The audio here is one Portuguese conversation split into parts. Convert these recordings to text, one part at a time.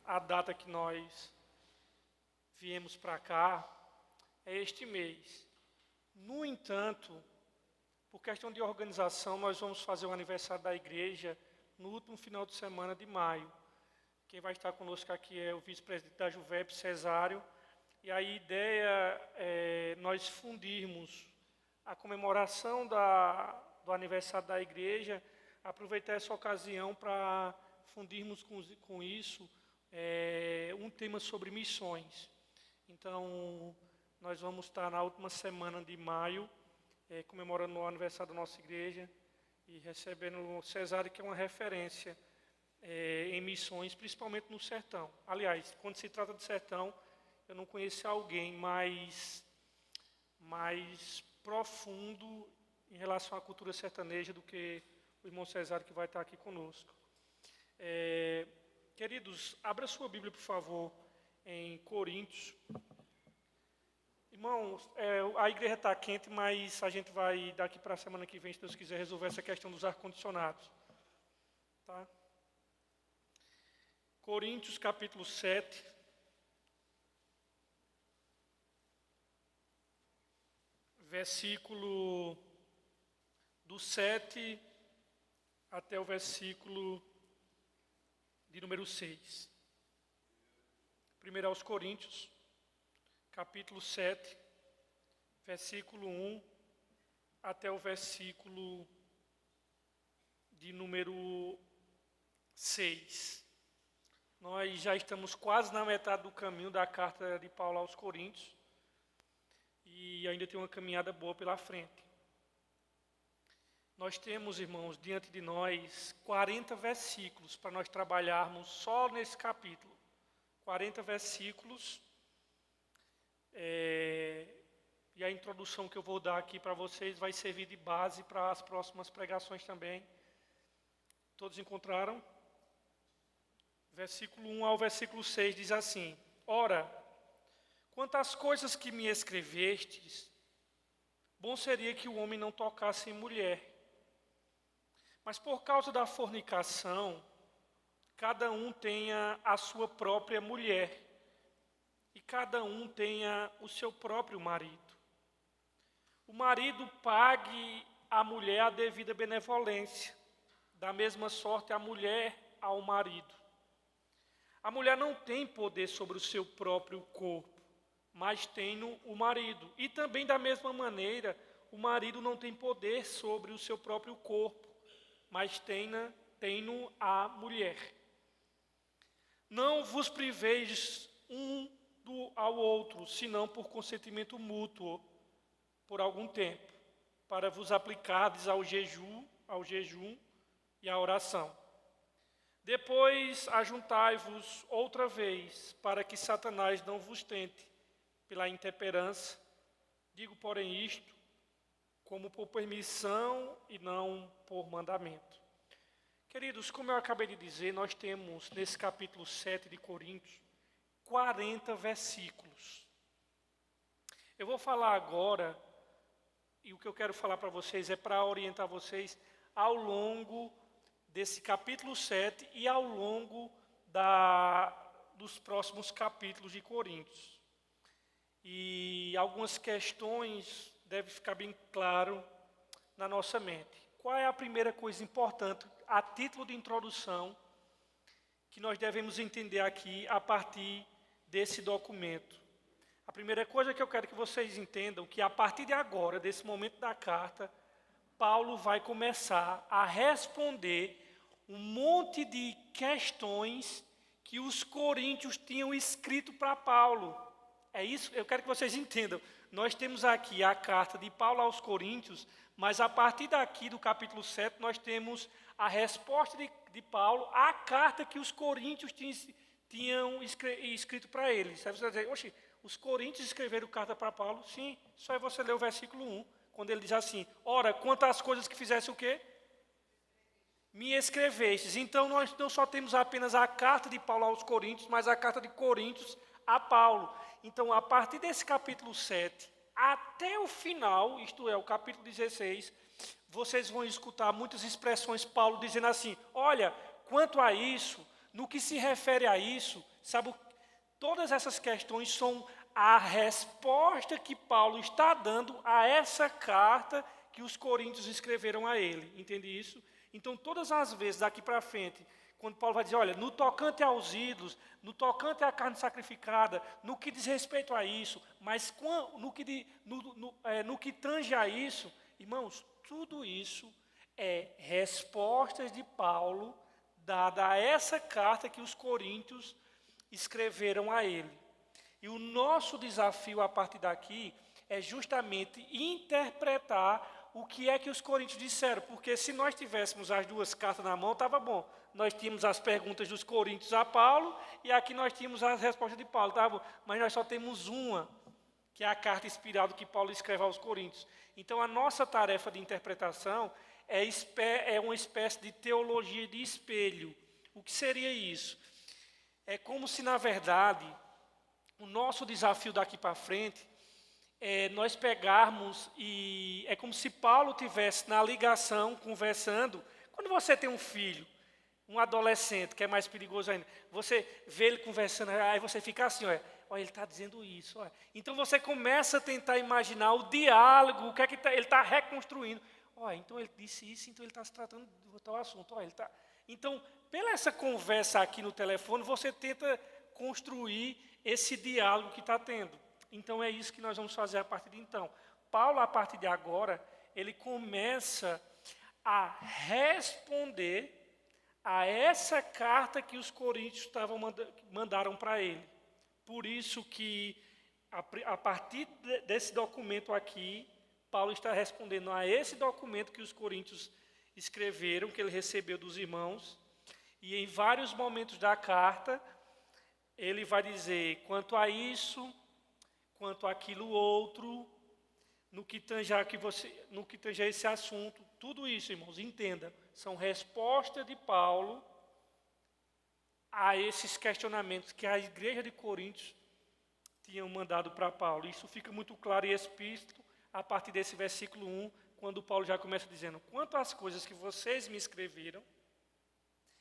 A data que nós viemos para cá é este mês. No entanto, por questão de organização, nós vamos fazer o aniversário da igreja no último final de semana de maio. Quem vai estar conosco aqui é o vice-presidente da Juvep, Cesário, e a ideia é nós fundirmos a comemoração do aniversário da igreja, aproveitar essa ocasião para fundirmos com isso um tema sobre missões. Então, nós vamos estar na última semana de maio, comemorando o aniversário da nossa igreja e recebendo o Cesário, que é uma referência em missões, principalmente no sertão. Aliás, quando se trata de sertão, eu não conheço alguém mais profundo em relação à cultura sertaneja do que o irmão Cesário, que vai estar aqui conosco. Queridos, abra sua Bíblia, por favor, em Coríntios. Irmãos, a igreja está quente, mas a gente vai, daqui para a semana que vem, se Deus quiser, resolver essa questão dos ar-condicionados. Tá? Coríntios, capítulo 7. Versículo do 7 até o versículo de número 6. Primeiro aos Coríntios, capítulo 7, versículo 1 até o versículo de número 6. Nós já estamos quase na metade do caminho da carta de Paulo aos Coríntios e ainda tem uma caminhada boa pela frente. Nós temos, irmãos, diante de nós 40 versículos para nós trabalharmos só nesse capítulo. 40 versículos. E a introdução que eu vou dar aqui para vocês vai servir de base para as próximas pregações também. Todos encontraram? Versículo 1 ao versículo 6 diz assim: Ora, quanto às coisas que me escrevestes, bom seria que o homem não tocasse em mulher. Mas por causa da fornicação, cada um tenha a sua própria mulher, e cada um tenha o seu próprio marido. O marido pague à mulher a devida benevolência, da mesma sorte a mulher ao marido. A mulher não tem poder sobre o seu próprio corpo, mas tem-no o marido. E também da mesma maneira, o marido não tem poder sobre o seu próprio corpo, mas tem-no a mulher. Não vos priveis um ao outro, senão por consentimento mútuo, por algum tempo, para vos aplicardes ao jejum e à oração. Depois ajuntai-vos outra vez, para que Satanás não vos tente pela intemperança. Digo, porém, isto como por permissão e não por mandamento. Queridos, como eu acabei de dizer, nós temos nesse capítulo 7 de Coríntios 40 versículos. Eu vou falar agora, e o que eu quero falar para vocês é para orientar vocês ao longo desse capítulo 7 e ao longo dos próximos capítulos de Coríntios. E algumas questões devem ficar bem claro na nossa mente. Qual é a primeira coisa importante, a título de introdução, que nós devemos entender aqui a partir desse documento? A primeira coisa que eu quero que vocês entendam, que a partir de agora, desse momento da carta, Paulo vai começar a responder um monte de questões que os coríntios tinham escrito para Paulo. É isso, eu quero que vocês entendam. Nós temos aqui a carta de Paulo aos Coríntios, mas a partir daqui do capítulo 7, nós temos a resposta de Paulo à carta que os coríntios tinham escrito para eles. Aí você vai dizer, oxe, os coríntios escreveram carta para Paulo? Sim, só é você ler o versículo 1, quando ele diz assim: Ora, quanto às coisas que fizesse o quê? Me escrevestes. Então, nós não só temos apenas a carta de Paulo aos Coríntios, mas a carta de Coríntios a Paulo. Então, a partir desse capítulo 7 até o final, isto é, o capítulo 16, vocês vão escutar muitas expressões Paulo dizendo assim: olha, quanto a isso, No que se refere a isso, sabe, todas essas questões são a resposta que Paulo está dando a essa carta que os coríntios escreveram a ele. Entende isso? Então, todas as vezes daqui para frente, quando Paulo vai dizer, olha, no tocante aos ídolos, no tocante à carne sacrificada, no que diz respeito a isso, mas no que tange a isso, irmãos, tudo isso é respostas de Paulo dada a essa carta que os coríntios escreveram a ele. E o nosso desafio a partir daqui é justamente interpretar o que é que os coríntios disseram, porque se nós tivéssemos as duas cartas na mão, estava bom. Nós tínhamos as perguntas dos coríntios a Paulo, e aqui nós tínhamos as respostas de Paulo, estava bom. Mas nós só temos uma, que é a carta inspirada que Paulo escreve aos coríntios. Então a nossa tarefa de interpretação é uma espécie de teologia de espelho. O que seria isso? É como se, na verdade, o nosso desafio daqui para frente é nós pegarmos e é como se Paulo tivesse na ligação, conversando. Quando você tem um filho, um adolescente, que é mais perigoso ainda, você vê ele conversando, aí você fica assim, olha, ele está dizendo isso. Olha. Então você começa a tentar imaginar o diálogo, o que é que ele está reconstruindo. Olha, então ele disse isso, então ele está se tratando de tal assunto. Olha, ele tá... Então, pela essa conversa aqui no telefone, você tenta construir esse diálogo que está tendo. Então, é isso que nós vamos fazer a partir de então. Paulo, a partir de agora, ele começa a responder a essa carta que os coríntios mandaram para ele. Por isso que, a partir desse documento aqui, Paulo está respondendo a esse documento que os coríntios escreveram, que ele recebeu dos irmãos, e em vários momentos da carta, ele vai dizer, quanto a isso, quanto àquilo outro, no que tange a esse assunto, tudo isso, irmãos, entenda, são respostas de Paulo a esses questionamentos que a igreja de Coríntios tinham mandado para Paulo. Isso fica muito claro e explícito a partir desse versículo 1, quando Paulo já começa dizendo, quanto às coisas que vocês me escreveram,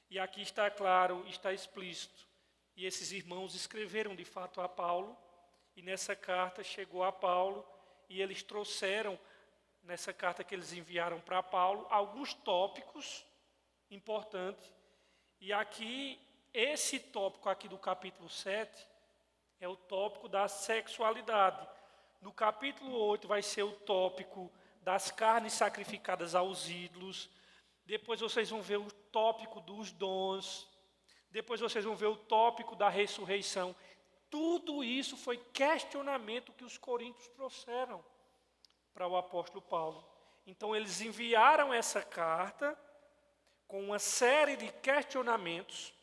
e aqui está claro, está explícito, e esses irmãos escreveram de fato a Paulo, e nessa carta chegou a Paulo, e eles trouxeram, nessa carta que eles enviaram para Paulo, alguns tópicos importantes, e aqui, esse tópico aqui do capítulo 7, é o tópico da sexualidade. No capítulo 8 vai ser o tópico das carnes sacrificadas aos ídolos. Depois vocês vão ver o tópico dos dons. Depois vocês vão ver o tópico da ressurreição. Tudo isso foi questionamento que os coríntios trouxeram para o apóstolo Paulo. Então eles enviaram essa carta com uma série de questionamentos.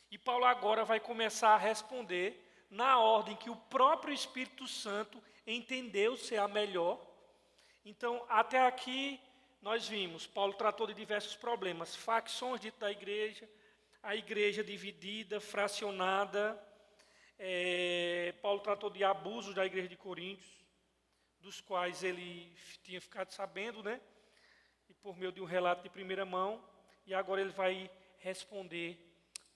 E Paulo agora vai começar a responder na ordem que o próprio Espírito Santo entendeu ser a melhor. Então, até aqui, nós vimos, Paulo tratou de diversos problemas, facções dentro da igreja, a igreja dividida, fracionada. Paulo tratou de abusos da igreja de Coríntios, dos quais ele tinha ficado sabendo, né? E por meio de um relato de primeira mão, e agora ele vai responder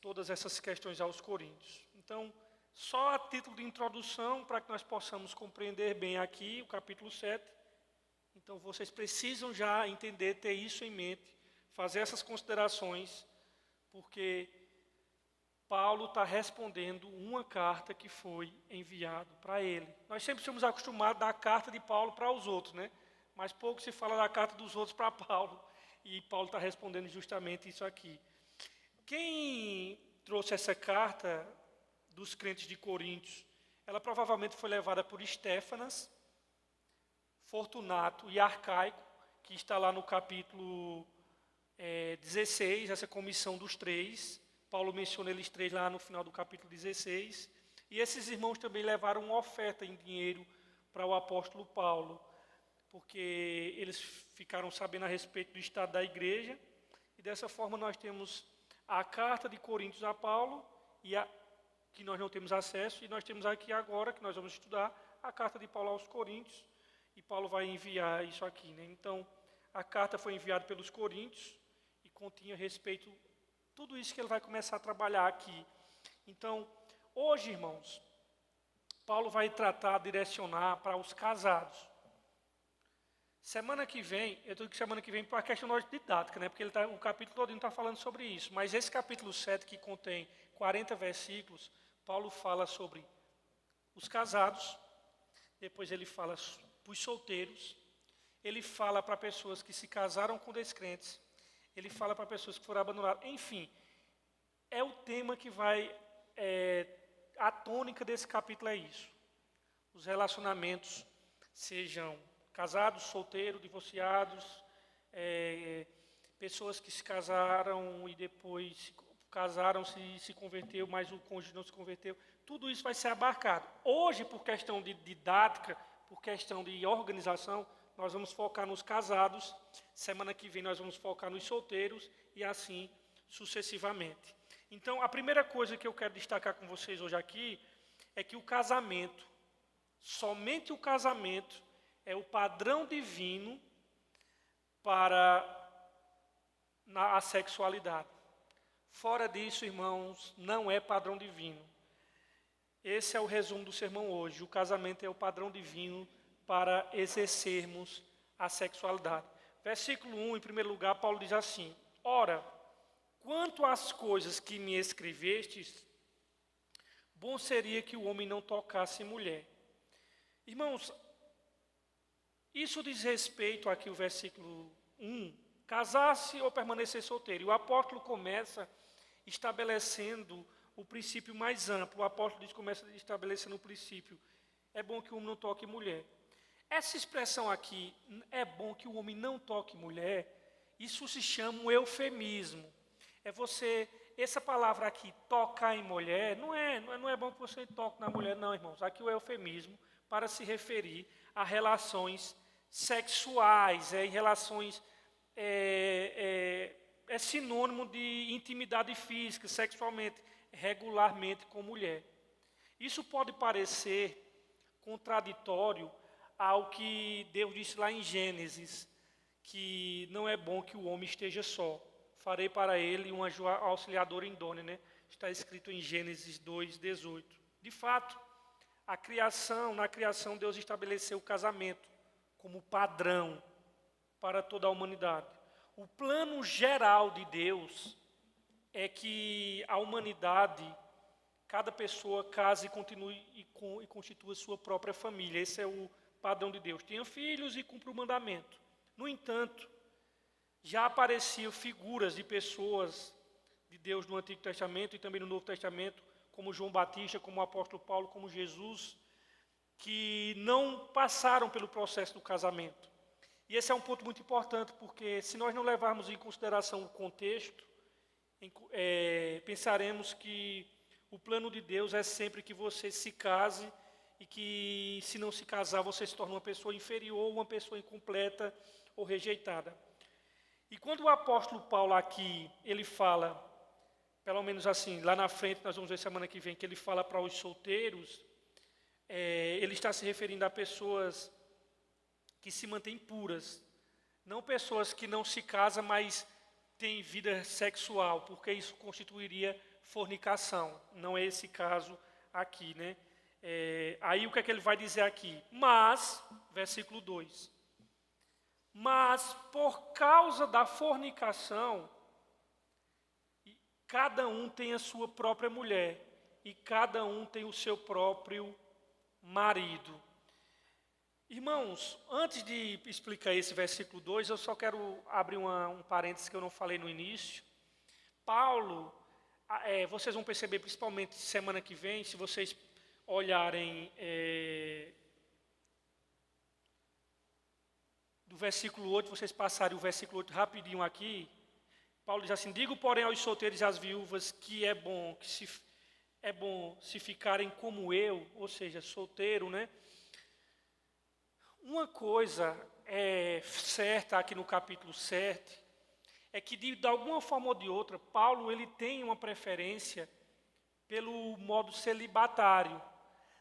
todas essas questões aos coríntios. Então, só a título de introdução, para que nós possamos compreender bem aqui o capítulo 7. Então, vocês precisam já entender, ter isso em mente, fazer essas considerações, porque Paulo está respondendo uma carta que foi enviada para ele. Nós sempre estamos acostumados a dar a carta de Paulo para os outros, né? Mas pouco se fala da carta dos outros para Paulo. E Paulo está respondendo justamente isso aqui. Quem trouxe essa carta dos crentes de Coríntios, ela provavelmente foi levada por Estéfanas, Fortunato e Arcaico, que está lá no capítulo 16, essa comissão dos três. Paulo menciona eles três lá no final do capítulo 16. E esses irmãos também levaram uma oferta em dinheiro para o apóstolo Paulo, porque eles ficaram sabendo a respeito do estado da igreja. E dessa forma nós temos a carta de Coríntios a Paulo, que nós não temos acesso, e nós temos aqui agora, que nós vamos estudar, a carta de Paulo aos Coríntios, e Paulo vai enviar isso aqui, né? Então, a carta foi enviada pelos Coríntios, e continha respeito Tudo isso que ele vai começar a trabalhar aqui. Então, hoje, irmãos, Paulo vai tratar, direcionar para os casados. Semana que vem, eu digo que semana que vem para a questão didática, né? Porque o capítulo todo está falando sobre isso. Mas esse capítulo 7, que contém 40 versículos, Paulo fala sobre os casados, depois ele fala para os solteiros, ele fala para pessoas que se casaram com descrentes, ele fala para pessoas que foram abandonadas. Enfim, é o tema que vai... a tônica desse capítulo é isso. Os relacionamentos, sejam casados, solteiros, divorciados, pessoas que se casaram e depois se converteu, mas o cônjuge não se converteu. Tudo isso vai ser abarcado. Hoje, por questão de didática, por questão de organização, nós vamos focar nos casados. Semana que vem nós vamos focar nos solteiros e assim sucessivamente. Então, a primeira coisa que eu quero destacar com vocês hoje aqui é que o casamento, somente o casamento, é o padrão divino para a sexualidade. Fora disso, irmãos, não é padrão divino. Esse é o resumo do sermão hoje. O casamento é o padrão divino para exercermos a sexualidade. Versículo 1, em primeiro lugar, Paulo diz assim: ora, quanto às coisas que me escrevestes, bom seria que o homem não tocasse mulher. Irmãos, isso diz respeito aqui o versículo 1, casar-se ou permanecer solteiro. E o apóstolo começa estabelecendo o princípio mais amplo. O apóstolo começa estabelecendo o princípio: é bom que o homem não toque mulher. Essa expressão aqui, é bom que o homem não toque mulher, isso se chama um eufemismo. Essa palavra aqui, tocar em mulher, não é bom que você toque na mulher, não, irmãos. Aqui o eufemismo para se referir a relações sexuais, em relações, é sinônimo de intimidade física, sexualmente, regularmente com mulher. Isso pode parecer contraditório ao que Deus disse lá em Gênesis, que não é bom que o homem esteja só. Farei para ele uma auxiliadora idônea, né? Está escrito em Gênesis 2:18. De fato, na criação Deus estabeleceu o casamento como padrão para toda a humanidade. O plano geral de Deus é que a humanidade, cada pessoa case e continue e constitua sua própria família. Esse é o padrão de Deus. Tenha filhos e cumpra o mandamento. No entanto, já apareciam figuras de pessoas de Deus no Antigo Testamento e também no Novo Testamento, como João Batista, como o apóstolo Paulo, como Jesus, que não passaram pelo processo do casamento. E esse é um ponto muito importante, porque se nós não levarmos em consideração o contexto, pensaremos que o plano de Deus é sempre que você se case e que, se não se casar, você se torna uma pessoa inferior, uma pessoa incompleta ou rejeitada. E quando o apóstolo Paulo aqui, ele fala, pelo menos assim, lá na frente, nós vamos ver semana que vem, que ele fala para os solteiros, ele está se referindo a pessoas que se mantêm puras, não pessoas que não se casam, mas têm vida sexual, porque isso constituiria fornicação. Não é esse caso aqui, né? Aí o que é que ele vai dizer aqui? Mas, versículo 2, mas por causa da fornicação, cada um tem a sua própria mulher e cada um tem o seu próprio marido. Irmãos, antes de explicar esse versículo 2, eu só quero abrir um parênteses que eu não falei no início. Paulo, vocês vão perceber principalmente semana que vem, se vocês olharem do versículo 8, vocês passarem o versículo 8 rapidinho aqui, Paulo diz assim: digo, porém, aos solteiros e às viúvas que é bom se ficarem como eu, ou seja, solteiro, né? Uma coisa certa aqui no capítulo 7 é que, de alguma forma ou de outra, Paulo ele tem uma preferência pelo modo celibatário.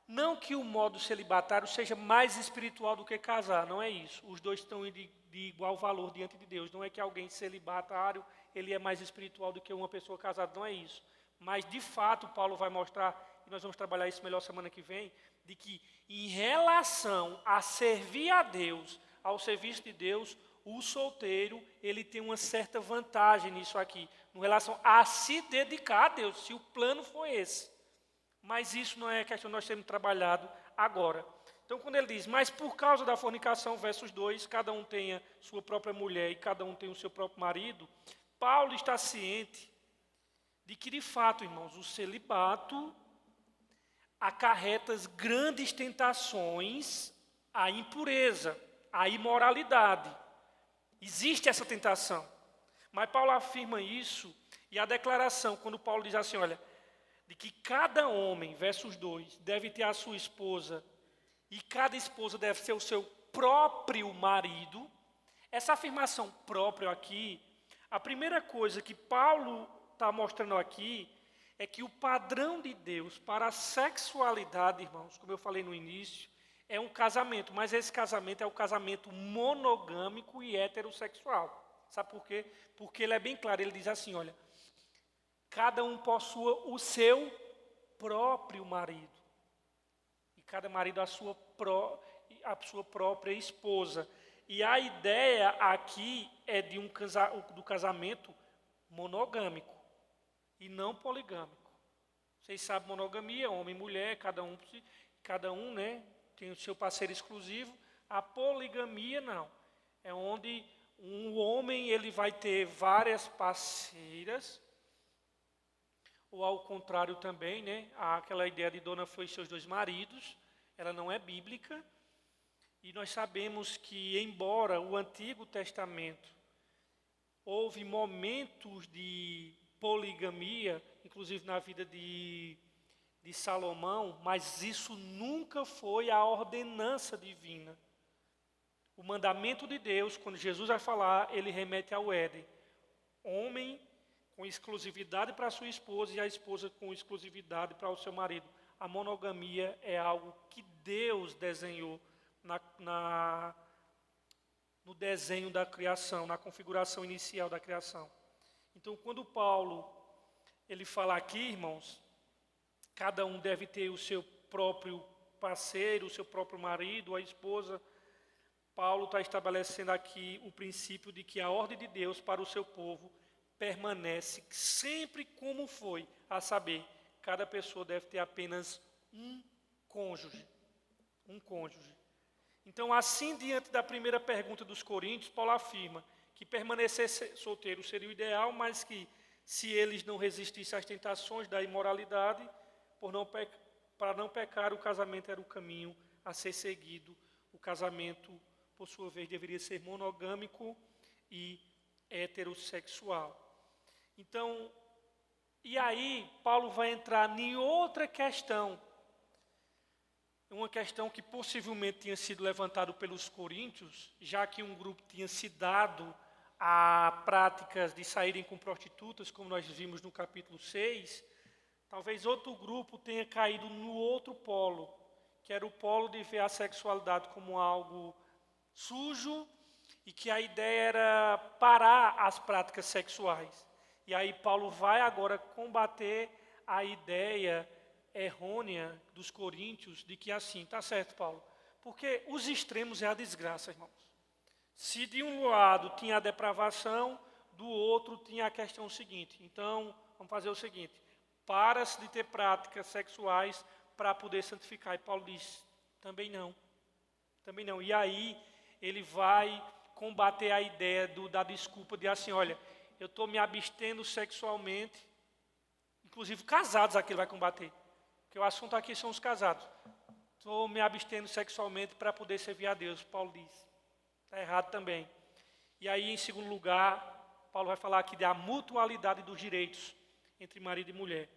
Não que o modo celibatário seja mais espiritual do que casar, não é isso. Os dois estão de igual valor diante de Deus. Não é que alguém celibatário ele é mais espiritual do que uma pessoa casada, não é isso. Mas, de fato, Paulo vai mostrar, e nós vamos trabalhar isso melhor semana que vem, de que em relação a servir a Deus, ao serviço de Deus, o solteiro, ele tem uma certa vantagem nisso aqui, em relação a se dedicar a Deus, se o plano for esse. Mas isso não é questão que nós temos trabalhado agora. Então, quando ele diz, mas por causa da fornicação, versos 2, cada um tenha sua própria mulher e cada um tem o seu próprio marido, Paulo está ciente de que, de fato, irmãos, o celibato acarreta grandes tentações à impureza, à imoralidade. Existe essa tentação. Mas Paulo afirma isso, e a declaração, quando Paulo diz assim, olha, de que cada homem, versos 2, deve ter a sua esposa, e cada esposa deve ser o seu próprio marido, essa afirmação próprio aqui, a primeira coisa que Paulo está mostrando aqui, é que o padrão de Deus para a sexualidade, irmãos, como eu falei no início, é um casamento, mas esse casamento é o casamento monogâmico e heterossexual. Sabe por quê? Porque ele é bem claro, ele diz assim, olha, cada um possua o seu próprio marido. E cada marido a sua própria esposa. E a ideia aqui é de do casamento monogâmico e não poligâmico. Vocês sabem, monogamia, homem e mulher, cada um, né, tem o seu parceiro exclusivo. A poligamia não. É onde um homem ele vai ter várias parceiras, ou ao contrário também, né? Aquela ideia de dona foi seus dois maridos, ela não é bíblica. E nós sabemos que, embora o Antigo Testamento houve momentos de poligamia, inclusive na vida de Salomão, mas isso nunca foi a ordenança divina. O mandamento de Deus, quando Jesus vai falar, ele remete ao Éden. Homem com exclusividade para a sua esposa e a esposa com exclusividade para o seu marido. A monogamia é algo que Deus desenhou no desenho da criação, na configuração inicial da criação. Então, quando Paulo ele fala aqui, irmãos, cada um deve ter o seu próprio parceiro, o seu próprio marido, a esposa. Paulo está estabelecendo aqui o princípio de que a ordem de Deus para o seu povo permanece sempre como foi, a saber, cada pessoa deve ter apenas um cônjuge. Um cônjuge. Então, assim, diante da primeira pergunta dos Coríntios, Paulo afirma que permanecer solteiro seria o ideal, mas que se eles não resistissem às tentações da imoralidade, para não pecar, o casamento era o caminho a ser seguido. O casamento, por sua vez, deveria ser monogâmico e heterossexual. Então, e aí Paulo vai entrar em outra questão, uma questão que possivelmente tinha sido levantada pelos coríntios, já que um grupo tinha se dado a práticas de saírem com prostitutas, como nós vimos no capítulo 6, talvez outro grupo tenha caído no outro polo, que era o polo de ver a sexualidade como algo sujo e que a ideia era parar as práticas sexuais. E aí Paulo vai agora combater a ideia errônea dos coríntios de que assim, tá certo, Paulo, porque os extremos é a desgraça, irmãos. Se de um lado tinha a depravação, do outro tinha a questão seguinte. Então, vamos fazer o seguinte, para-se de ter práticas sexuais para poder santificar. E Paulo diz, também não. E aí ele vai combater a ideia da desculpa de assim, olha, eu estou me abstendo sexualmente, inclusive casados aqui ele vai combater, porque o assunto aqui são os casados. Estou me abstendo sexualmente para poder servir a Deus, Paulo diz. Está errado também. E aí, em segundo lugar, Paulo vai falar aqui da mutualidade dos direitos entre marido e mulher.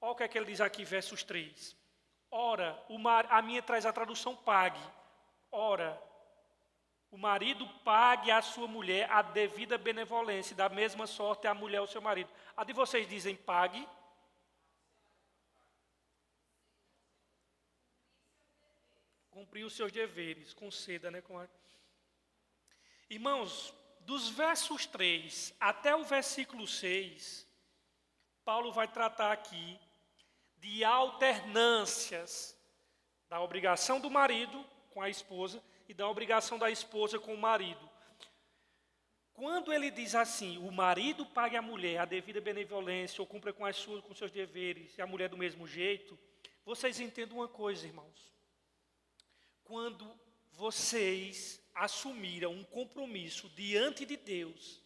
Olha o que é que ele diz aqui, versos 3. Ora, a minha traz a tradução pague. Ora, o marido pague à sua mulher a devida benevolência, da mesma sorte a mulher ao seu marido. A de vocês dizem pague? Cumprir os seus deveres, conceda, né? Irmãos, dos versos 3 até o versículo 6, Paulo vai tratar aqui de alternâncias da obrigação do marido com a esposa e da obrigação da esposa com o marido. Quando ele diz assim, o marido pague à mulher a devida benevolência ou cumpra com seus deveres e a mulher do mesmo jeito, vocês entendam uma coisa, irmãos. Quando vocês assumiram um compromisso diante de Deus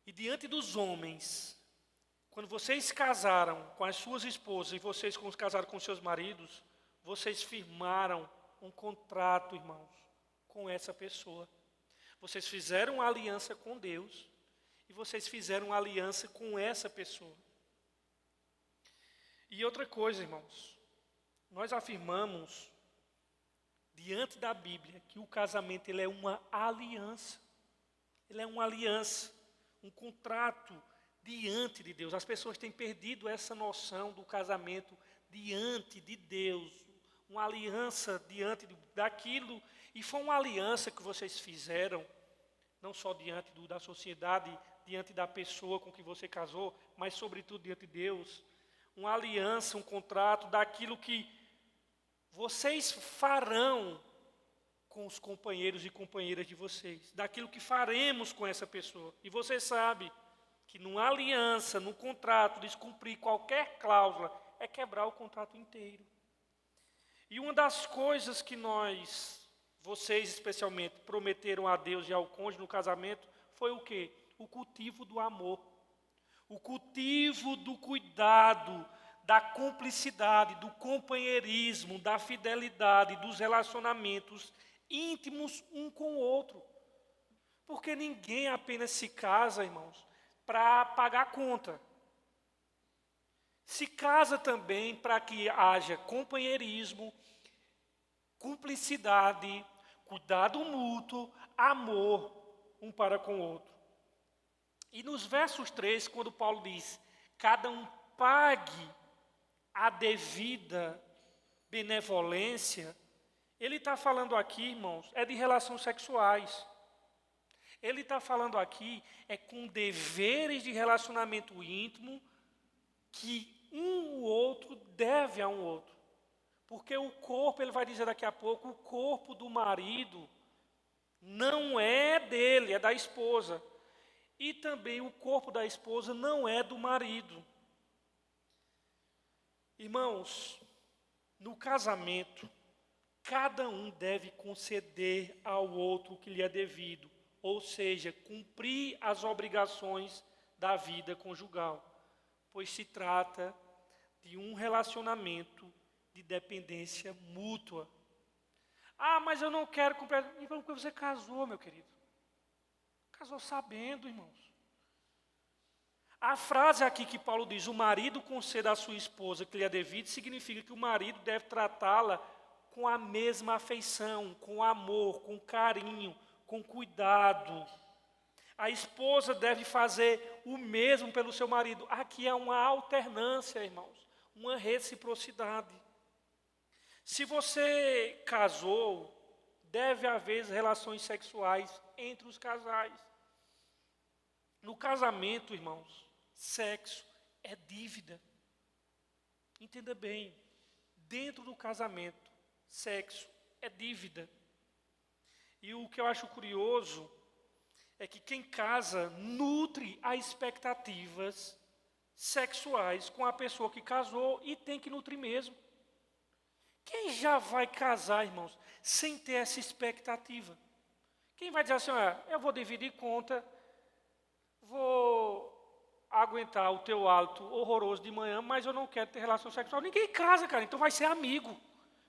e diante dos homens, quando vocês casaram com as suas esposas e vocês casaram com seus maridos, vocês firmaram um contrato, irmãos, com essa pessoa. Vocês fizeram uma aliança com Deus e vocês fizeram uma aliança com essa pessoa. E outra coisa, irmãos, nós afirmamos diante da Bíblia que o casamento ele é uma aliança. Ele é uma aliança, um contrato diante de Deus. As pessoas têm perdido essa noção do casamento diante de Deus, uma aliança diante daquilo. E foi uma aliança que vocês fizeram, não só diante da sociedade, diante da pessoa com que você casou, mas sobretudo diante de Deus. Uma aliança, um contrato daquilo que vocês farão com os companheiros e companheiras de vocês, daquilo que faremos com essa pessoa. E você sabe que numa aliança, num contrato, descumprir qualquer cláusula é quebrar o contrato inteiro. E uma das coisas que vocês especialmente, prometeram a Deus e ao cônjuge no casamento, foi o quê? O cultivo do amor. O cultivo do cuidado, da cumplicidade, do companheirismo, da fidelidade, dos relacionamentos íntimos um com o outro. Porque ninguém apenas se casa, irmãos, para pagar a conta. Se casa também para que haja companheirismo, cumplicidade, cuidado mútuo, amor um para com o outro. E nos versos 3, quando Paulo diz, cada um pague a devida benevolência, ele está falando aqui, irmãos, é de relações sexuais. Ele está falando aqui com deveres de relacionamento íntimo que um o outro deve a um outro. Porque o corpo, ele vai dizer daqui a pouco, o corpo do marido não é dele, é da esposa. E também o corpo da esposa não é do marido. Irmãos, no casamento, cada um deve conceder ao outro o que lhe é devido, ou seja, cumprir as obrigações da vida conjugal, pois se trata de um relacionamento de dependência mútua. Ah, mas eu não quero cumprir. Porque você casou, meu querido. Casou sabendo, irmãos. A frase aqui que Paulo diz, o marido conceda à sua esposa que lhe é devido, significa que o marido deve tratá-la com a mesma afeição, com amor, com carinho, com cuidado. A esposa deve fazer o mesmo pelo seu marido. Aqui é uma alternância, irmãos, uma reciprocidade. Se você casou, deve haver relações sexuais entre os casais. No casamento, irmãos, sexo é dívida. Entenda bem, dentro do casamento, sexo é dívida. E o que eu acho curioso é que quem casa nutre as expectativas sexuais com a pessoa que casou e tem que nutrir mesmo. Quem já vai casar, irmãos, sem ter essa expectativa? Quem vai dizer assim, eu vou dividir conta, vou aguentar o teu hálito horroroso de manhã, mas eu não quero ter relação sexual. Ninguém casa, cara, então vai ser amigo.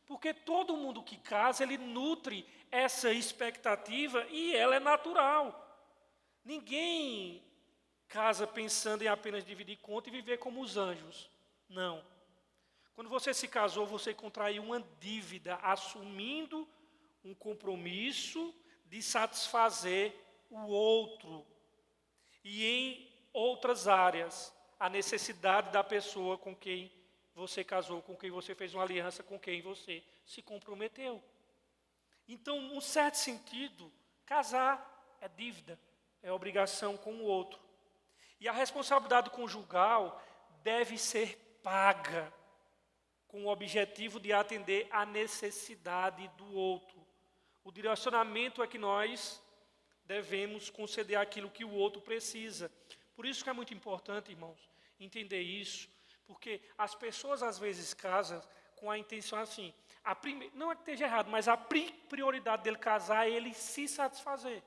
Porque todo mundo que casa, ele nutre essa expectativa e ela é natural. Ninguém casa pensando em apenas dividir conta e viver como os anjos. Não. Quando você se casou, você contraiu uma dívida, assumindo um compromisso de satisfazer o outro. E em outras áreas, a necessidade da pessoa com quem você casou, com quem você fez uma aliança, com quem você se comprometeu. Então, num certo sentido, casar é dívida, é obrigação com o outro. E a responsabilidade conjugal deve ser paga, com o objetivo de atender à necessidade do outro. O direcionamento é que nós devemos conceder aquilo que o outro precisa. Por isso que é muito importante, irmãos, entender isso, porque as pessoas às vezes casam com a intenção assim, não é que esteja errado, mas a prioridade dele casar é ele se satisfazer.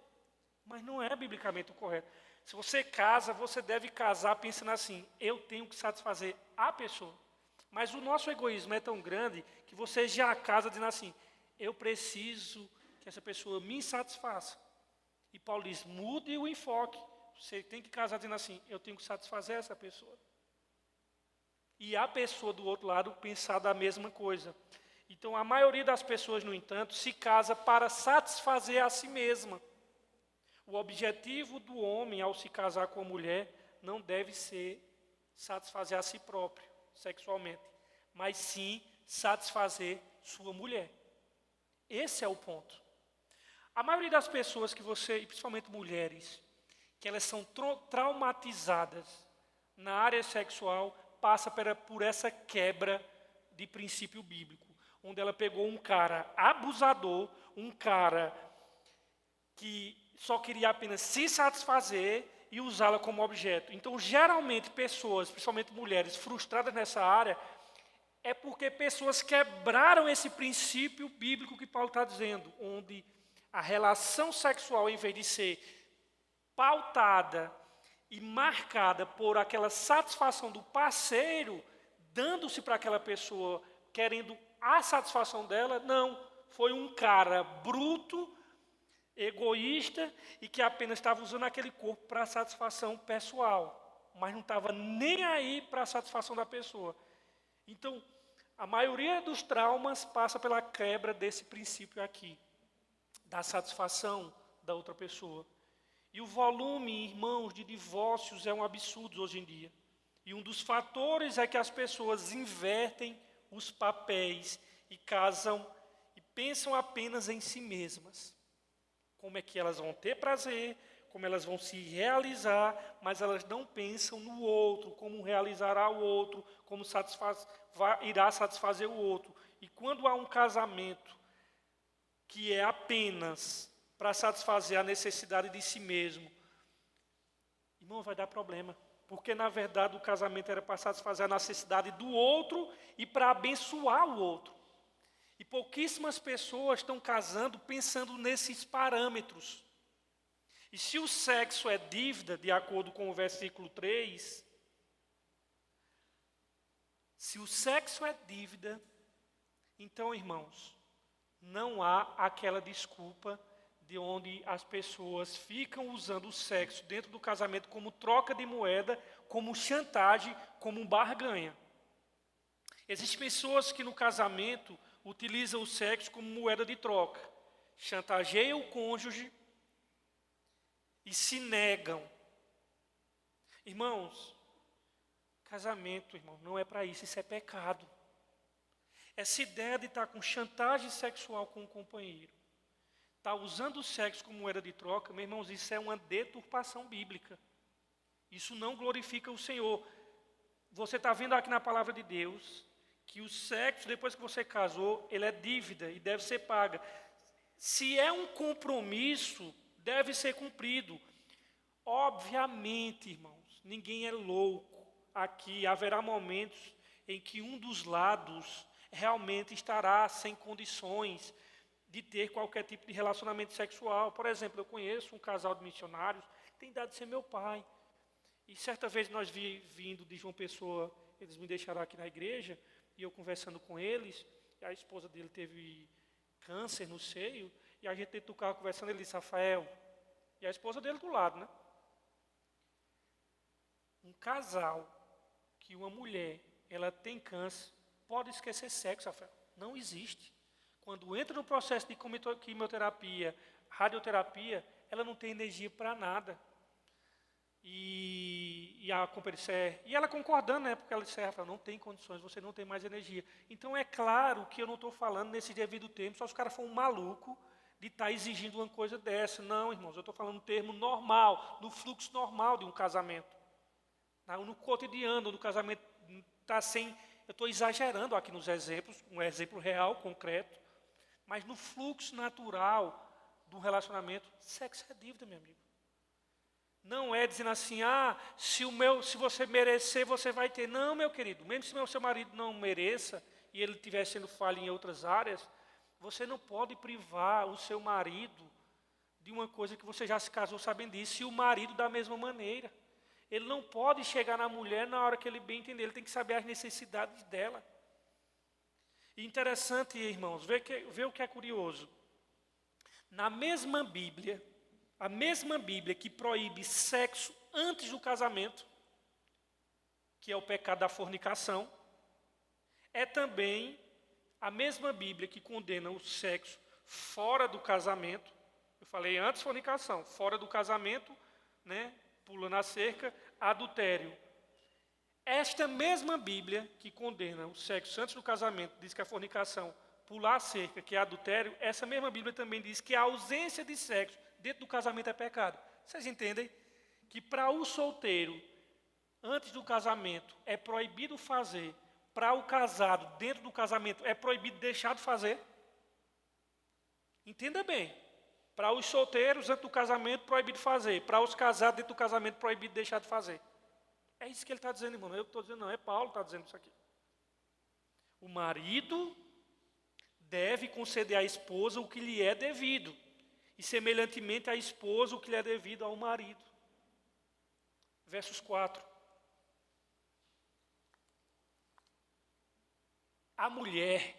Mas não é biblicamente o correto. Se você casa, você deve casar pensando assim, eu tenho que satisfazer a pessoa. Mas o nosso egoísmo é tão grande que você já casa dizendo assim, eu preciso que essa pessoa me satisfaça. E Paulo diz, mude o enfoque. Você tem que casar dizendo assim, eu tenho que satisfazer essa pessoa. E a pessoa do outro lado pensar da mesma coisa. Então a maioria das pessoas, no entanto, se casa para satisfazer a si mesma. O objetivo do homem ao se casar com a mulher não deve ser satisfazer a si próprio, sexualmente, mas sim satisfazer sua mulher. Esse é o ponto. A maioria das pessoas que você, e principalmente mulheres, que elas são traumatizadas na área sexual, passa por essa quebra de princípio bíblico, onde ela pegou um cara abusador, um cara que só queria apenas se satisfazer e usá-la como objeto. Então, geralmente, pessoas, principalmente mulheres, frustradas nessa área, é porque pessoas quebraram esse princípio bíblico que Paulo está dizendo, onde a relação sexual, em vez de ser pautada e marcada por aquela satisfação do parceiro, dando-se para aquela pessoa, querendo a satisfação dela, não. Foi um cara bruto, egoísta e que apenas estava usando aquele corpo para satisfação pessoal, mas não estava nem aí para a satisfação da pessoa. Então, a maioria dos traumas passa pela quebra desse princípio aqui, da satisfação da outra pessoa. E o volume, irmãos, de divórcios é um absurdo hoje em dia. E um dos fatores é que as pessoas invertem os papéis e casam e pensam apenas em si mesmas. Como é que elas vão ter prazer, como elas vão se realizar, mas elas não pensam no outro, como realizará o outro, como irá satisfazer o outro. E quando há um casamento que é apenas para satisfazer a necessidade de si mesmo, irmão, vai dar problema. Porque, na verdade, o casamento era para satisfazer a necessidade do outro e para abençoar o outro. E pouquíssimas pessoas estão casando pensando nesses parâmetros. E se o sexo é dívida, de acordo com o versículo 3, se o sexo é dívida, então, irmãos, não há aquela desculpa de onde as pessoas ficam usando o sexo dentro do casamento como troca de moeda, como chantagem, como um barganha. Existem pessoas que no casamento utilizam o sexo como moeda de troca, chantageiam o cônjuge e se negam. Irmãos, casamento, irmão, não é para isso, isso é pecado. Essa ideia de estar com chantagem sexual com o companheiro, estar usando o sexo como moeda de troca, meus irmãos, isso é uma deturpação bíblica. Isso não glorifica o Senhor. Você está vendo aqui na palavra de Deus que o sexo, depois que você casou, ele é dívida e deve ser paga. Se é um compromisso, deve ser cumprido. Obviamente, irmãos, ninguém é louco. Aqui haverá momentos em que um dos lados realmente estará sem condições de ter qualquer tipo de relacionamento sexual. Por exemplo, eu conheço um casal de missionários que tem idade de ser meu pai. E certa vez nós vindo de João Pessoa, eles me deixaram aqui na igreja, e eu conversando com eles, e a esposa dele teve câncer no seio, e a gente dentro do carro conversando, ele disse, Rafael, e a esposa dele do lado, né? Um casal que uma mulher, ela tem câncer, pode esquecer sexo, Rafael. Não existe. Quando entra no processo de quimioterapia, radioterapia, ela não tem energia para nada. E a companheira disse, e ela concordando, né? Porque ela disse, Rafael, não tem condições, você não tem mais energia. Então é claro que eu não estou falando nesse devido tempo, só os caras foram malucos, de estar exigindo uma coisa dessa. Não, irmãos, eu estou falando um termo normal, no fluxo normal de um casamento. No cotidiano do casamento, está sem... Eu estou exagerando aqui nos exemplos, um exemplo real, concreto, mas no fluxo natural do relacionamento, sexo é dívida, meu amigo. Não é dizendo assim, se você merecer, você vai ter. Não, meu querido, mesmo se o seu marido não mereça, e ele estiver sendo falho em outras áreas, você não pode privar o seu marido de uma coisa que você já se casou sabendo disso, e o marido da mesma maneira. Ele não pode chegar na mulher na hora que ele bem entender, ele tem que saber as necessidades dela. E interessante, irmãos, ver o que é curioso. Na mesma Bíblia, a mesma Bíblia que proíbe sexo antes do casamento, que é o pecado da fornicação, é também a mesma Bíblia que condena o sexo fora do casamento. Eu falei antes fornicação, fora do casamento, né, pulando a cerca, adultério. Esta mesma Bíblia que condena o sexo antes do casamento, diz que a fornicação, pular a cerca, que é adultério, essa mesma Bíblia também diz que a ausência de sexo dentro do casamento é pecado. Vocês entendem? Que para o solteiro, antes do casamento, é proibido fazer. Para o casado, dentro do casamento, é proibido deixar de fazer. Entenda bem. Para os solteiros, antes do casamento, proibido fazer. Para os casados, dentro do casamento, proibido deixar de fazer. É isso que ele está dizendo, irmão. Eu estou dizendo, não, é Paulo que está dizendo isso aqui. O marido deve conceder à esposa o que lhe é devido. E, semelhantemente, à esposa o que lhe é devido ao marido. Versos 4. A mulher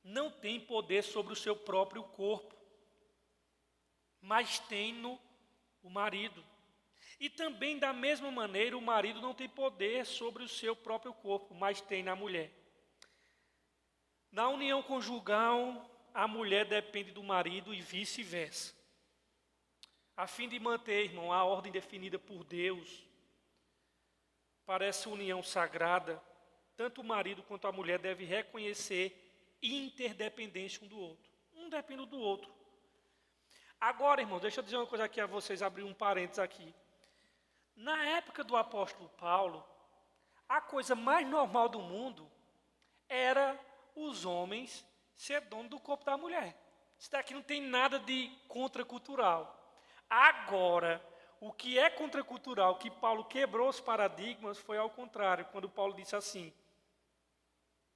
não tem poder sobre o seu próprio corpo, mas tem-no o marido. E também, da mesma maneira, o marido não tem poder sobre o seu próprio corpo, mas tem na mulher. Na união conjugal, a mulher depende do marido e vice-versa. A fim de manter, irmão, a ordem definida por Deus, para essa união sagrada, tanto o marido quanto a mulher devem reconhecer interdependência um do outro. Um depende do outro. Agora, irmão, deixa eu dizer uma coisa aqui a vocês, abrir um parênteses aqui. Na época do apóstolo Paulo, a coisa mais normal do mundo era os homens ser dono do corpo da mulher. Isso daqui não tem nada de contracultural. Agora, o que é contracultural, que Paulo quebrou os paradigmas, foi ao contrário, quando Paulo disse assim,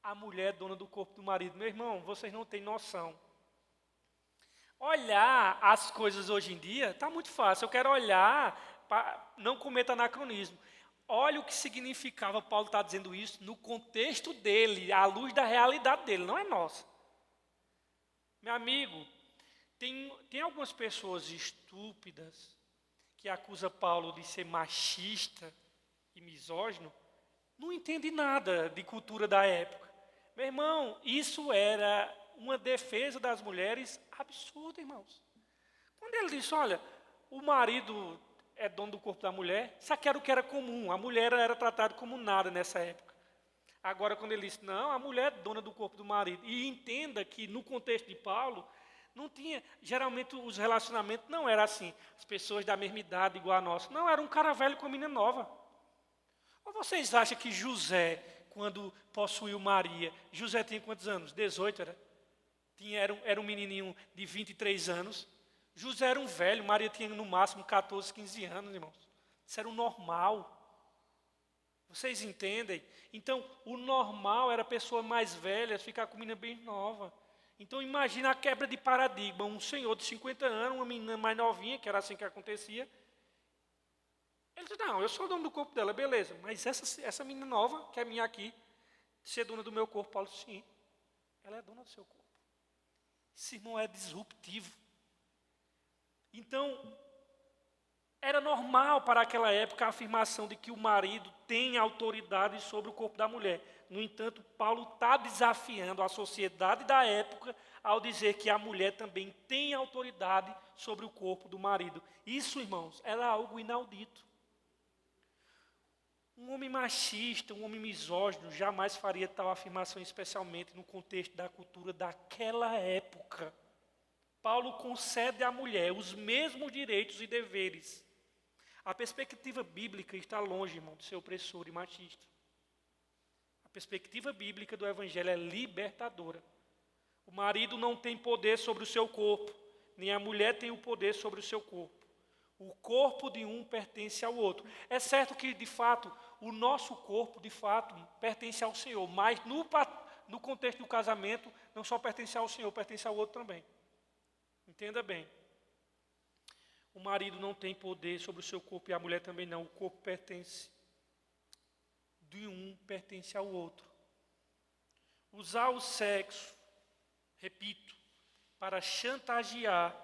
a mulher é dona do corpo do marido. Meu irmão, vocês não têm noção. Olhar as coisas hoje em dia está muito fácil. Eu quero olhar, não cometa anacronismo. Olha o que significava Paulo estar dizendo isso no contexto dele, à luz da realidade dele, não é nossa. Meu amigo, tem algumas pessoas estúpidas que acusam Paulo de ser machista e misógino, não entende nada de cultura da época. Meu irmão, isso era uma defesa das mulheres absurda, irmãos. Quando ele disse, olha, o marido é dono do corpo da mulher, isso aqui era o que era comum, a mulher era tratada como nada nessa época. Agora, quando ele disse, não, a mulher é dona do corpo do marido, e entenda que no contexto de Paulo, não tinha, geralmente os relacionamentos não eram assim, as pessoas da mesma idade, igual a nossa, não, era um cara velho com uma menina nova. Ou vocês acham que José, quando possuiu Maria, José tinha quantos anos? 18, era um menininho de 23 anos. José era um velho, Maria tinha no máximo 14, 15 anos, irmãos. Isso era o normal. Vocês entendem? Então, o normal era a pessoa mais velha ficar com uma menina bem nova. Então, imagina a quebra de paradigma. Um senhor de 50 anos, uma menina mais novinha, que era assim que acontecia. Ele disse, não, eu sou dono do corpo dela, beleza. Mas essa menina nova, que é minha aqui, ser dona do meu corpo, Paulo, sim. Ela é dona do seu corpo. Esse irmão é disruptivo. Então, era normal para aquela época a afirmação de que o marido tem autoridade sobre o corpo da mulher. No entanto, Paulo está desafiando a sociedade da época ao dizer que a mulher também tem autoridade sobre o corpo do marido. Isso, irmãos, era algo inaudito. Um homem machista, um homem misógino, jamais faria tal afirmação, especialmente no contexto da cultura daquela época. Paulo concede à mulher os mesmos direitos e deveres. A perspectiva bíblica está longe, irmão, de ser opressor e machista. A perspectiva bíblica do Evangelho é libertadora. O marido não tem poder sobre o seu corpo, nem a mulher tem o poder sobre o seu corpo. O corpo de um pertence ao outro. É certo que, de fato, o nosso corpo, de fato, pertence ao Senhor, mas no contexto do casamento, não só pertence ao Senhor, pertence ao outro também. Entenda bem. O marido não tem poder sobre o seu corpo e a mulher também não. O corpo pertence de um, pertence ao outro. Usar o sexo, repito, para chantagear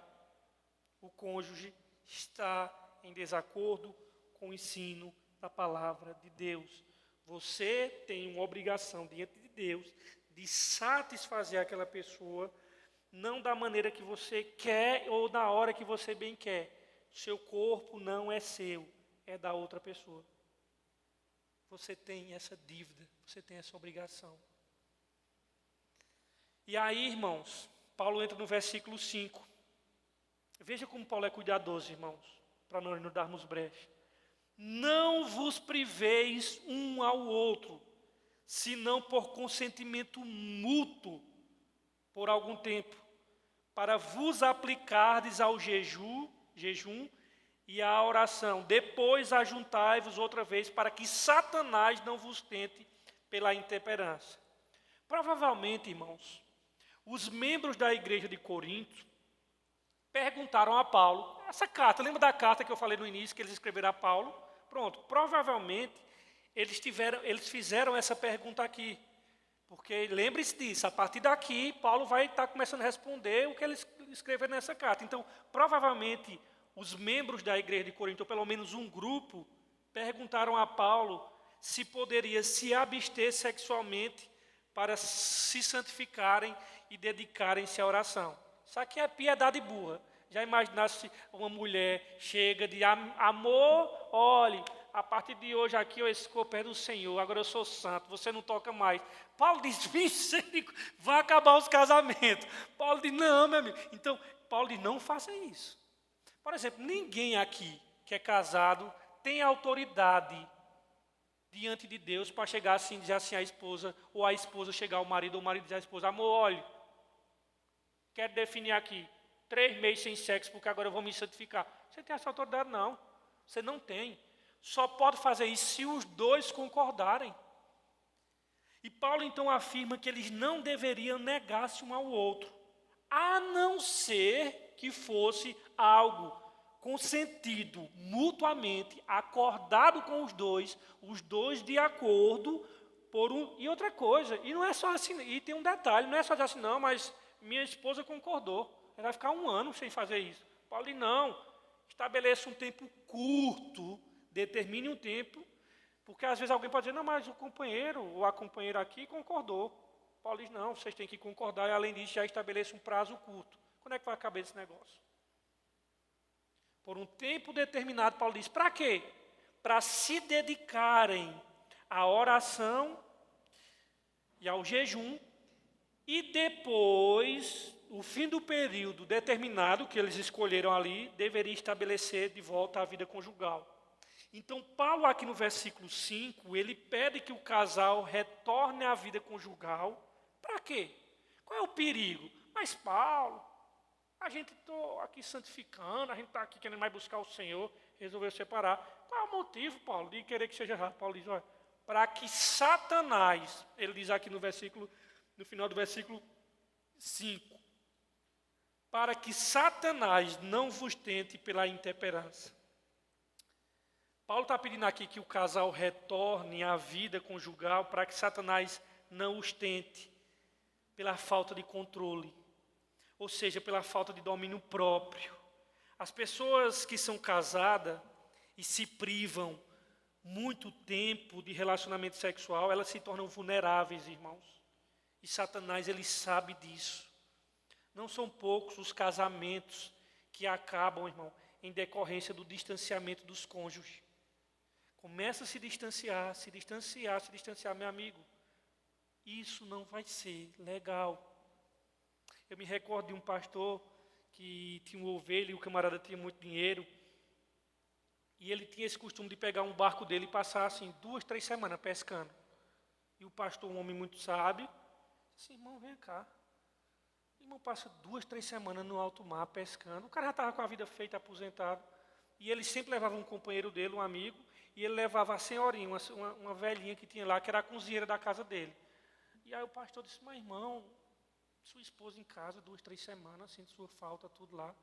o cônjuge está em desacordo com o ensino da palavra de Deus. Você tem uma obrigação diante de Deus de satisfazer aquela pessoa, não da maneira que você quer ou na hora que você bem quer. Seu corpo não é seu, é da outra pessoa. Você tem essa dívida, você tem essa obrigação. E aí, irmãos, Paulo entra no versículo 5. Veja como Paulo é cuidadoso, irmãos, para nós não darmos brecha. Não vos priveis um ao outro, senão por consentimento mútuo, por algum tempo, para vos aplicardes ao jejum e à oração. Depois ajuntai-vos outra vez, para que Satanás não vos tente pela intemperança. Provavelmente, irmãos, os membros da igreja de Corinto perguntaram a Paulo, essa carta, lembra da carta que eu falei no início, que eles escreveram a Paulo? Pronto, provavelmente eles fizeram essa pergunta aqui, porque lembre-se disso, a partir daqui Paulo vai estar começando a responder o que eles escreveram nessa carta. Então, provavelmente, os membros da igreja de Corinto, ou pelo menos um grupo, perguntaram a Paulo se poderia se abster sexualmente para se santificarem e dedicarem-se à oração. Isso aqui é piedade burra. Já imaginasse uma mulher chega de amor, olhe, a partir de hoje aqui esse corpo é do Senhor, agora eu sou santo, você não toca mais. Paulo diz, vai acabar os casamentos. Paulo diz, não, meu amigo. Então, Paulo diz, não faça isso. Por exemplo, ninguém aqui que é casado tem autoridade diante de Deus para chegar assim, dizer assim à esposa, ou a esposa chegar ao marido, ou o marido dizer à esposa, amor, olhe, quero definir aqui, 3 meses sem sexo, porque agora eu vou me santificar. Você tem essa autoridade? Não. Você não tem. Só pode fazer isso se os dois concordarem. E Paulo então afirma que eles não deveriam negar-se um ao outro, a não ser que fosse algo consentido mutuamente, acordado com os dois de acordo por um. E outra coisa, e não é só assim, e tem um detalhe, não é só dizer assim, não, mas minha esposa concordou, ela vai ficar 1 ano sem fazer isso. Paulo diz, não, estabeleça um tempo curto, determine um tempo, porque às vezes alguém pode dizer, não, mas o companheiro ou a companheira aqui concordou. Paulo diz, não, vocês têm que concordar e além disso já estabeleça um prazo curto. Quando é que vai acabar esse negócio? Por um tempo determinado, Paulo diz, para quê? Para se dedicarem à oração e ao jejum, e depois, o fim do período determinado que eles escolheram ali, deveria estabelecer de volta a vida conjugal. Então, Paulo aqui no versículo 5, ele pede que o casal retorne à vida conjugal. Para quê? Qual é o perigo? Mas Paulo, a gente está aqui santificando, a gente está aqui querendo mais buscar o Senhor, resolveu separar. Qual é o motivo, Paulo, de querer que seja errado? Paulo diz, olha, para que Satanás, ele diz aqui no final do versículo 5, para que Satanás não vos tente pela intemperança. Paulo está pedindo aqui que o casal retorne à vida conjugal para que Satanás não os tente pela falta de controle, ou seja, pela falta de domínio próprio. As pessoas que são casadas e se privam muito tempo de relacionamento sexual, elas se tornam vulneráveis, irmãos. E Satanás, ele sabe disso. Não são poucos os casamentos que acabam, irmão, em decorrência do distanciamento dos cônjuges. Começa a se distanciar, meu amigo. Isso não vai ser legal. Eu me recordo de um pastor que tinha uma ovelha e o camarada tinha muito dinheiro. E ele tinha esse costume de pegar um barco dele e passar assim 2, 3 semanas pescando. E o pastor, um homem muito sábio, disse: irmão, vem cá. O irmão passa 2, 3 semanas no alto mar pescando. O cara já estava com a vida feita, aposentado. E ele sempre levava um companheiro dele, um amigo, e ele levava a senhorinha, uma velhinha que tinha lá, que era a cozinheira da casa dele. E aí o pastor disse: mas irmão, sua esposa em casa 2, 3 semanas, sente sua falta, tudo lá.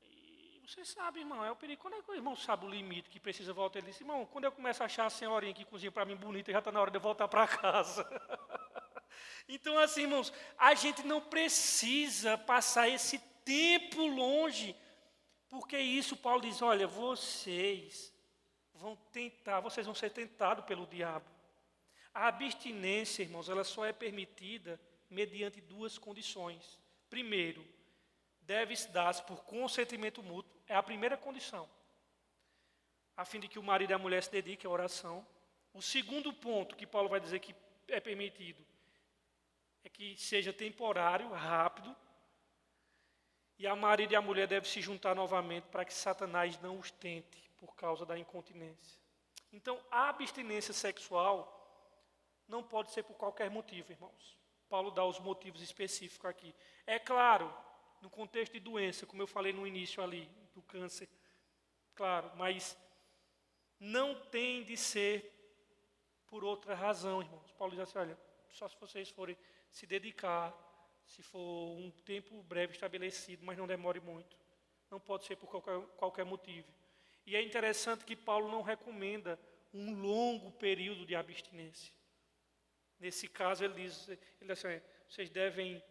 E você sabe, irmão, é o perigo. Quando é que o irmão sabe o limite que precisa voltar? Ele disse: irmão, quando eu começo a achar a senhorinha que cozinha para mim bonita, já está na hora de eu voltar para casa. Então, assim, irmãos, a gente não precisa passar esse tempo longe, porque isso Paulo diz: olha, vocês vão ser tentados pelo diabo. A abstinência, irmãos, ela só é permitida mediante 2 condições. Primeiro, deve-se dar-se por consentimento mútuo, é a primeira condição, a fim de que o marido e a mulher se dediquem à oração. O segundo ponto que Paulo vai dizer que é permitido é que seja temporário, rápido, e a marido e a mulher devem se juntar novamente para que Satanás não os tente por causa da incontinência. Então, a abstinência sexual não pode ser por qualquer motivo, irmãos. Paulo dá os motivos específicos aqui. É claro, no contexto de doença, como eu falei no início ali, do câncer, claro, mas não tem de ser por outra razão, irmãos. Paulo diz assim: olha, só se vocês forem se dedicar, se for um tempo breve estabelecido, mas não demore muito. Não pode ser por qualquer motivo. E é interessante que Paulo não recomenda um longo período de abstinência. Nesse caso, ele diz assim: vocês devem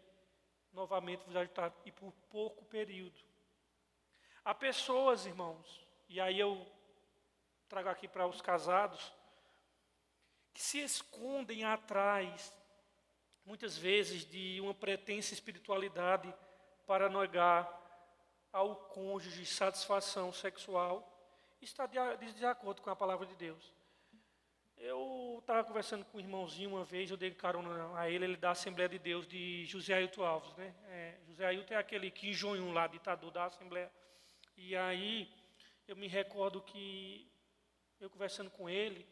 novamente vos ajustar, e por pouco período. Há pessoas, irmãos, e aí eu trago aqui para os casados, que se escondem atrás, muitas vezes, de uma pretensa espiritualidade para negar ao cônjuge satisfação sexual. Isso está de desacordo com a palavra de Deus. Eu estava conversando com um irmãozinho uma vez, eu dei carona a ele da Assembleia de Deus de José Ailton Alves, né? José Ailton é aquele Kim Jong-un lá, ditador da Assembleia. E aí, eu me recordo que, eu conversando com ele,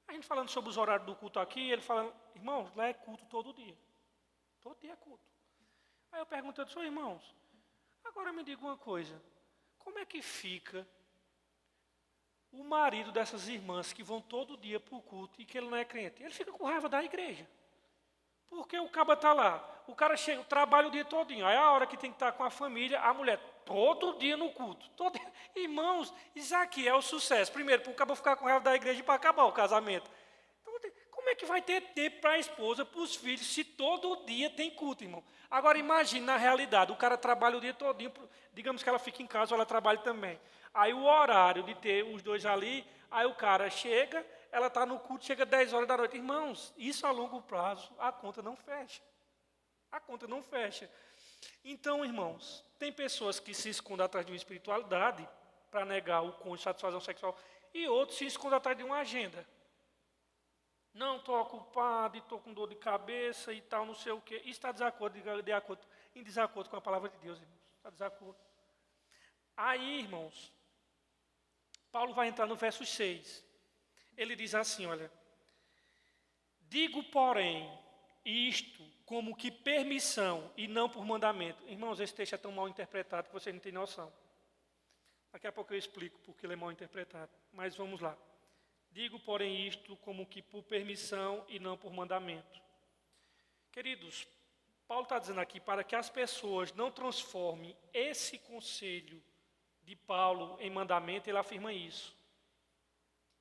a gente falando sobre os horários do culto aqui, ele falando: irmãos, lá é culto todo dia. Todo dia é culto. Aí eu perguntei: irmãos, agora me diga uma coisa, como é que fica o marido dessas irmãs que vão todo dia para o culto e que ele não é crente? Ele fica com raiva da igreja. Porque o cara está lá, o cara chega, trabalha o dia todinho, aí a hora que tem que estar com a família, a mulher todo dia no culto. Irmãos, isso aqui é o sucesso. Primeiro, para o cara ficar com raiva da igreja e para acabar o casamento. Então, como é que vai ter tempo para a esposa, para os filhos, se todo dia tem culto, irmão? Agora imagine na realidade, o cara trabalha o dia todinho, digamos que ela fica em casa, ela trabalha também. Aí o horário de ter os dois ali, aí o cara chega, ela está no culto, chega 10 horas da noite. Irmãos, isso a longo prazo, a conta não fecha. A conta não fecha. Então, irmãos, tem pessoas que se escondem atrás de uma espiritualidade para negar o cônjuge, satisfação sexual, e outros se escondem atrás de uma agenda. Não, estou ocupado, estou com dor de cabeça e tal, não sei o quê. Isso está em desacordo com a palavra de Deus, irmãos. Está desacordo. Aí, irmãos, Paulo vai entrar no verso 6. Ele diz assim, olha: digo, porém, isto como que permissão e não por mandamento. Irmãos, esse texto é tão mal interpretado que vocês não têm noção. Daqui a pouco eu explico porque ele é mal interpretado. Mas vamos lá. Digo, porém, isto como que por permissão e não por mandamento. Queridos, Paulo está dizendo aqui para que as pessoas não transformem esse conselho de Paulo em mandamento, ele afirma isso.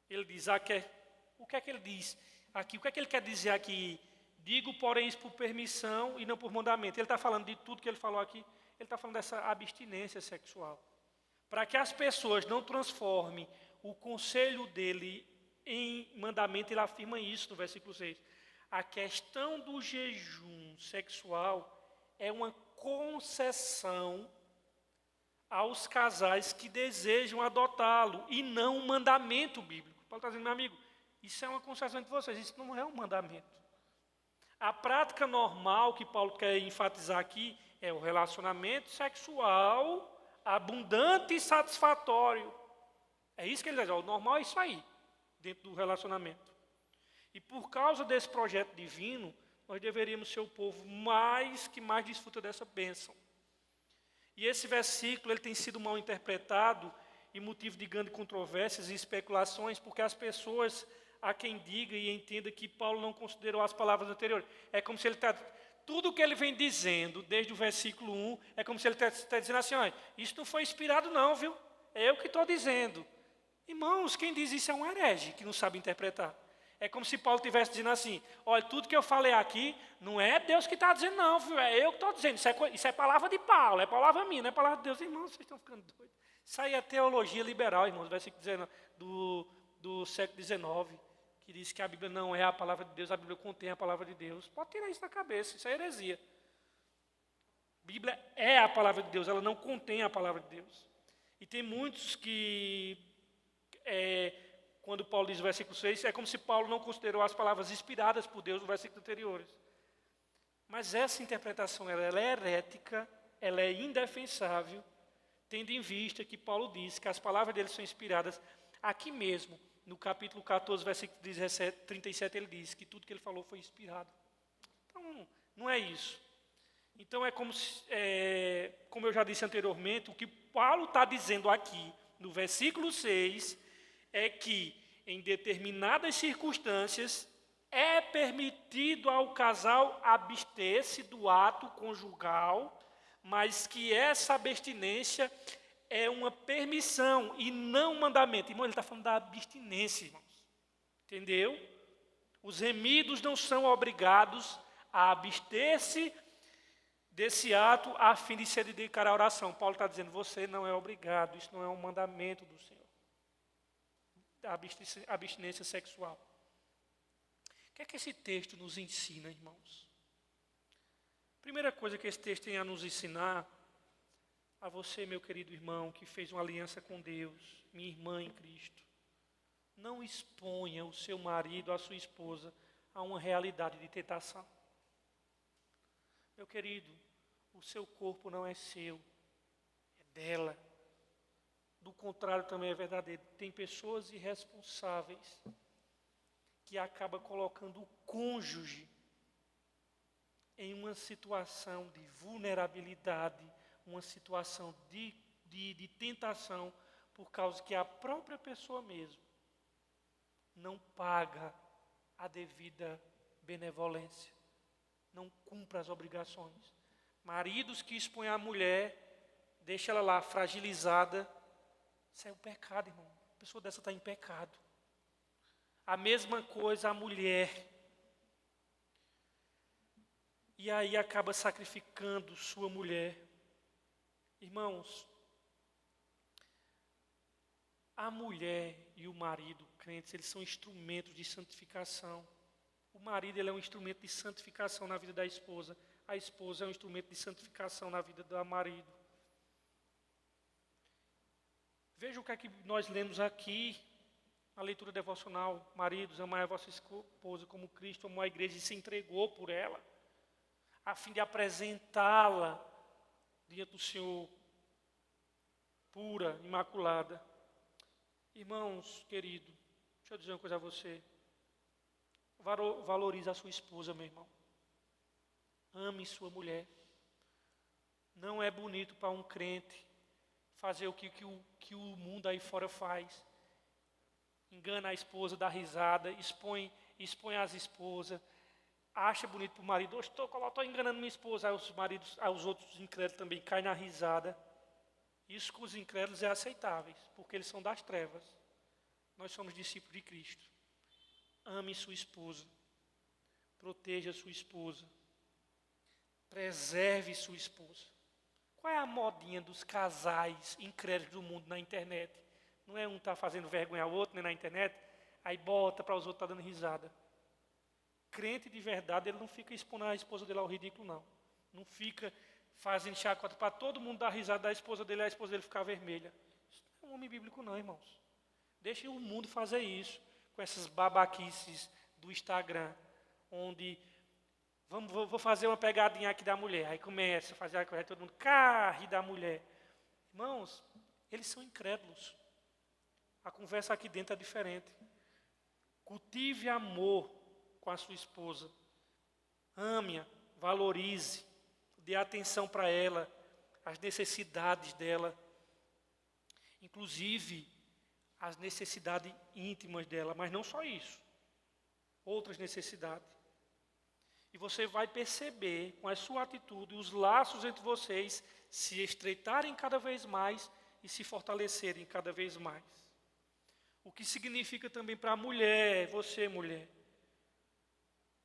Ele diz, o que é que ele diz aqui? O que é que ele quer dizer aqui? Digo, porém, isso por permissão e não por mandamento. Ele está falando de tudo que ele falou aqui. Ele está falando dessa abstinência sexual. Para que as pessoas não transformem o conselho dele em mandamento, ele afirma isso no versículo 6. A questão do jejum sexual é uma concessão aos casais que desejam adotá-lo e não um mandamento bíblico. Paulo está dizendo, meu amigo, isso é uma concessão de vocês, isso não é um mandamento. A prática normal que Paulo quer enfatizar aqui é o relacionamento sexual abundante e satisfatório. É isso que ele diz, o normal é isso aí, dentro do relacionamento. E por causa desse projeto divino, nós deveríamos ser o povo que mais desfruta dessa bênção. E esse versículo ele tem sido mal interpretado e motivo de grandes controvérsias e especulações, porque as pessoas, há quem diga e entenda que Paulo não considerou as palavras anteriores. É como se ele está... Tudo que ele vem dizendo, desde o versículo 1, é como se ele está dizendo assim, olha, isso não foi inspirado não, viu? É eu que estou dizendo. Irmãos, quem diz isso é um herege, que não sabe interpretar. É como se Paulo estivesse dizendo assim, olha, tudo que eu falei aqui, não é Deus que está dizendo não, viu? É eu que estou dizendo, isso é palavra de Paulo, é palavra minha, não é palavra de Deus. Irmãos, vocês estão ficando doidos. Isso aí é teologia liberal, irmãos, versículo 19, do século XIX, que diz que a Bíblia não é a palavra de Deus, a Bíblia contém a palavra de Deus. Pode tirar isso da cabeça, isso é heresia. A Bíblia é a palavra de Deus, ela não contém a palavra de Deus. E tem muitos que... quando Paulo diz no versículo 6, é como se Paulo não considerou as palavras inspiradas por Deus no versículo anteriores. Mas essa interpretação ela é herética, ela é indefensável, tendo em vista que Paulo diz que as palavras dele são inspiradas. Aqui mesmo, no capítulo 14, versículo 37, ele diz que tudo que ele falou foi inspirado. Então, não é isso. Então, é como eu já disse anteriormente, o que Paulo está dizendo aqui, no versículo 6, é que, em determinadas circunstâncias, é permitido ao casal abster-se do ato conjugal, mas que essa abstinência é uma permissão e não um mandamento. Irmão, ele está falando da abstinência, irmãos. Entendeu? Os remidos não são obrigados a abster-se desse ato a fim de se dedicar à oração. Paulo está dizendo, você não é obrigado, isso não é um mandamento do Senhor. A abstinência sexual. O que é que esse texto nos ensina, irmãos? Primeira coisa que esse texto tem a nos ensinar, a você, meu querido irmão, que fez uma aliança com Deus, minha irmã em Cristo, não exponha o seu marido, a sua esposa, a uma realidade de tentação. Meu querido, o seu corpo não é seu, é dela. Do contrário também é verdadeiro. Tem pessoas irresponsáveis que acabam colocando o cônjuge em uma situação de vulnerabilidade, uma situação de tentação, por causa que a própria pessoa mesmo não paga a devida benevolência, não cumpre as obrigações. Maridos que expõem a mulher, deixa ela lá fragilizada, isso é um pecado, irmão. A pessoa dessa está em pecado. A mesma coisa a mulher. E aí acaba sacrificando sua mulher. Irmãos, a mulher e o marido, crentes, eles são instrumentos de santificação. O marido ele é um instrumento de santificação na vida da esposa. A esposa é um instrumento de santificação na vida do marido. Veja o que é que nós lemos aqui, na leitura devocional. Maridos, amai a vossa esposa como Cristo amou a igreja e se entregou por ela, a fim de apresentá-la diante do Senhor, pura, imaculada. Irmãos, querido, deixa eu dizer uma coisa a você. Valorize a sua esposa, meu irmão. Ame sua mulher. Não é bonito para um crente fazer o que o mundo aí fora faz. Engana a esposa, dá risada, expõe as esposas, acha bonito para o marido, eu estou enganando minha esposa, aí os maridos, aí os outros incrédulos também caem na risada. Isso com os incrédulos é aceitável, porque eles são das trevas. Nós somos discípulos de Cristo. Ame sua esposa, proteja sua esposa, preserve sua esposa. Qual é a modinha dos casais incrédulos do mundo na internet? Não é um estar fazendo vergonha ao outro, nem na internet, aí bota para os outros estar dando risada. Crente de verdade, ele não fica expondo a esposa dele ao ridículo, não. Não fica fazendo chacota para todo mundo dar risada da esposa dele e a esposa dele ficar vermelha. Isso não é um homem bíblico, não, irmãos. Deixem o mundo fazer isso com essas babaquices do Instagram, onde Vou fazer uma pegadinha aqui da mulher. Aí começa a fazer a coisa, todo mundo ri da mulher. Irmãos, eles são incrédulos. A conversa aqui dentro é diferente. Cultive amor com a sua esposa. Ame-a, valorize, dê atenção para ela, as necessidades dela, inclusive as necessidades íntimas dela, mas não só isso, outras necessidades. E você vai perceber com a sua atitude os laços entre vocês se estreitarem cada vez mais e se fortalecerem cada vez mais. O que significa também para a mulher, você mulher,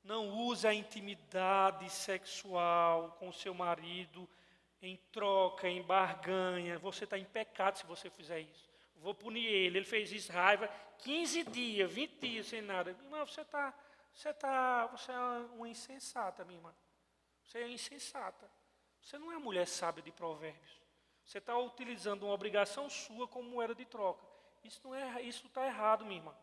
não use a intimidade sexual com o seu marido em troca, em barganha. Você está em pecado se você fizer isso. Vou punir ele, ele fez isso, raiva, 15 dias, 20 dias sem nada. Irmã, você é uma insensata, minha irmã. Você é insensata. Você não é mulher sábia de provérbios. Você está utilizando uma obrigação sua como moeda de troca. Isso está errado, minha irmã.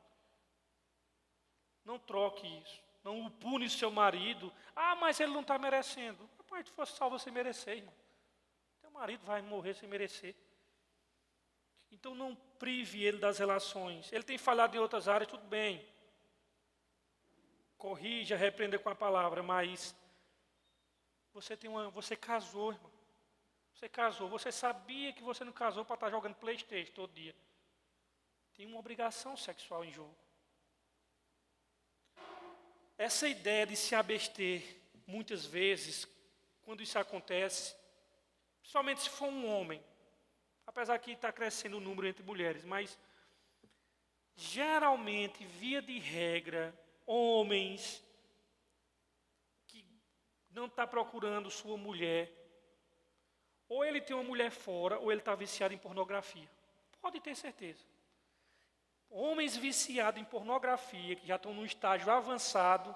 Não troque isso. Não pune o seu marido. Mas ele não está merecendo. Rapaz, se fosse só você merecer, irmão. Teu marido vai morrer sem merecer. Então não prive ele das relações. Ele tem falhado em outras áreas, tudo bem. Corrija, repreenda com a palavra, mas você casou, irmão. Você casou. Você sabia que você não casou para estar jogando PlayStation todo dia. Tem uma obrigação sexual em jogo. Essa ideia de se abster, muitas vezes, quando isso acontece, principalmente se for um homem, apesar que está crescendo o número entre mulheres, mas geralmente, via de regra, homens que não estão procurando sua mulher, ou ele tem uma mulher fora, ou ele está viciado em pornografia. Pode ter certeza. Homens viciados em pornografia, que já estão num estágio avançado,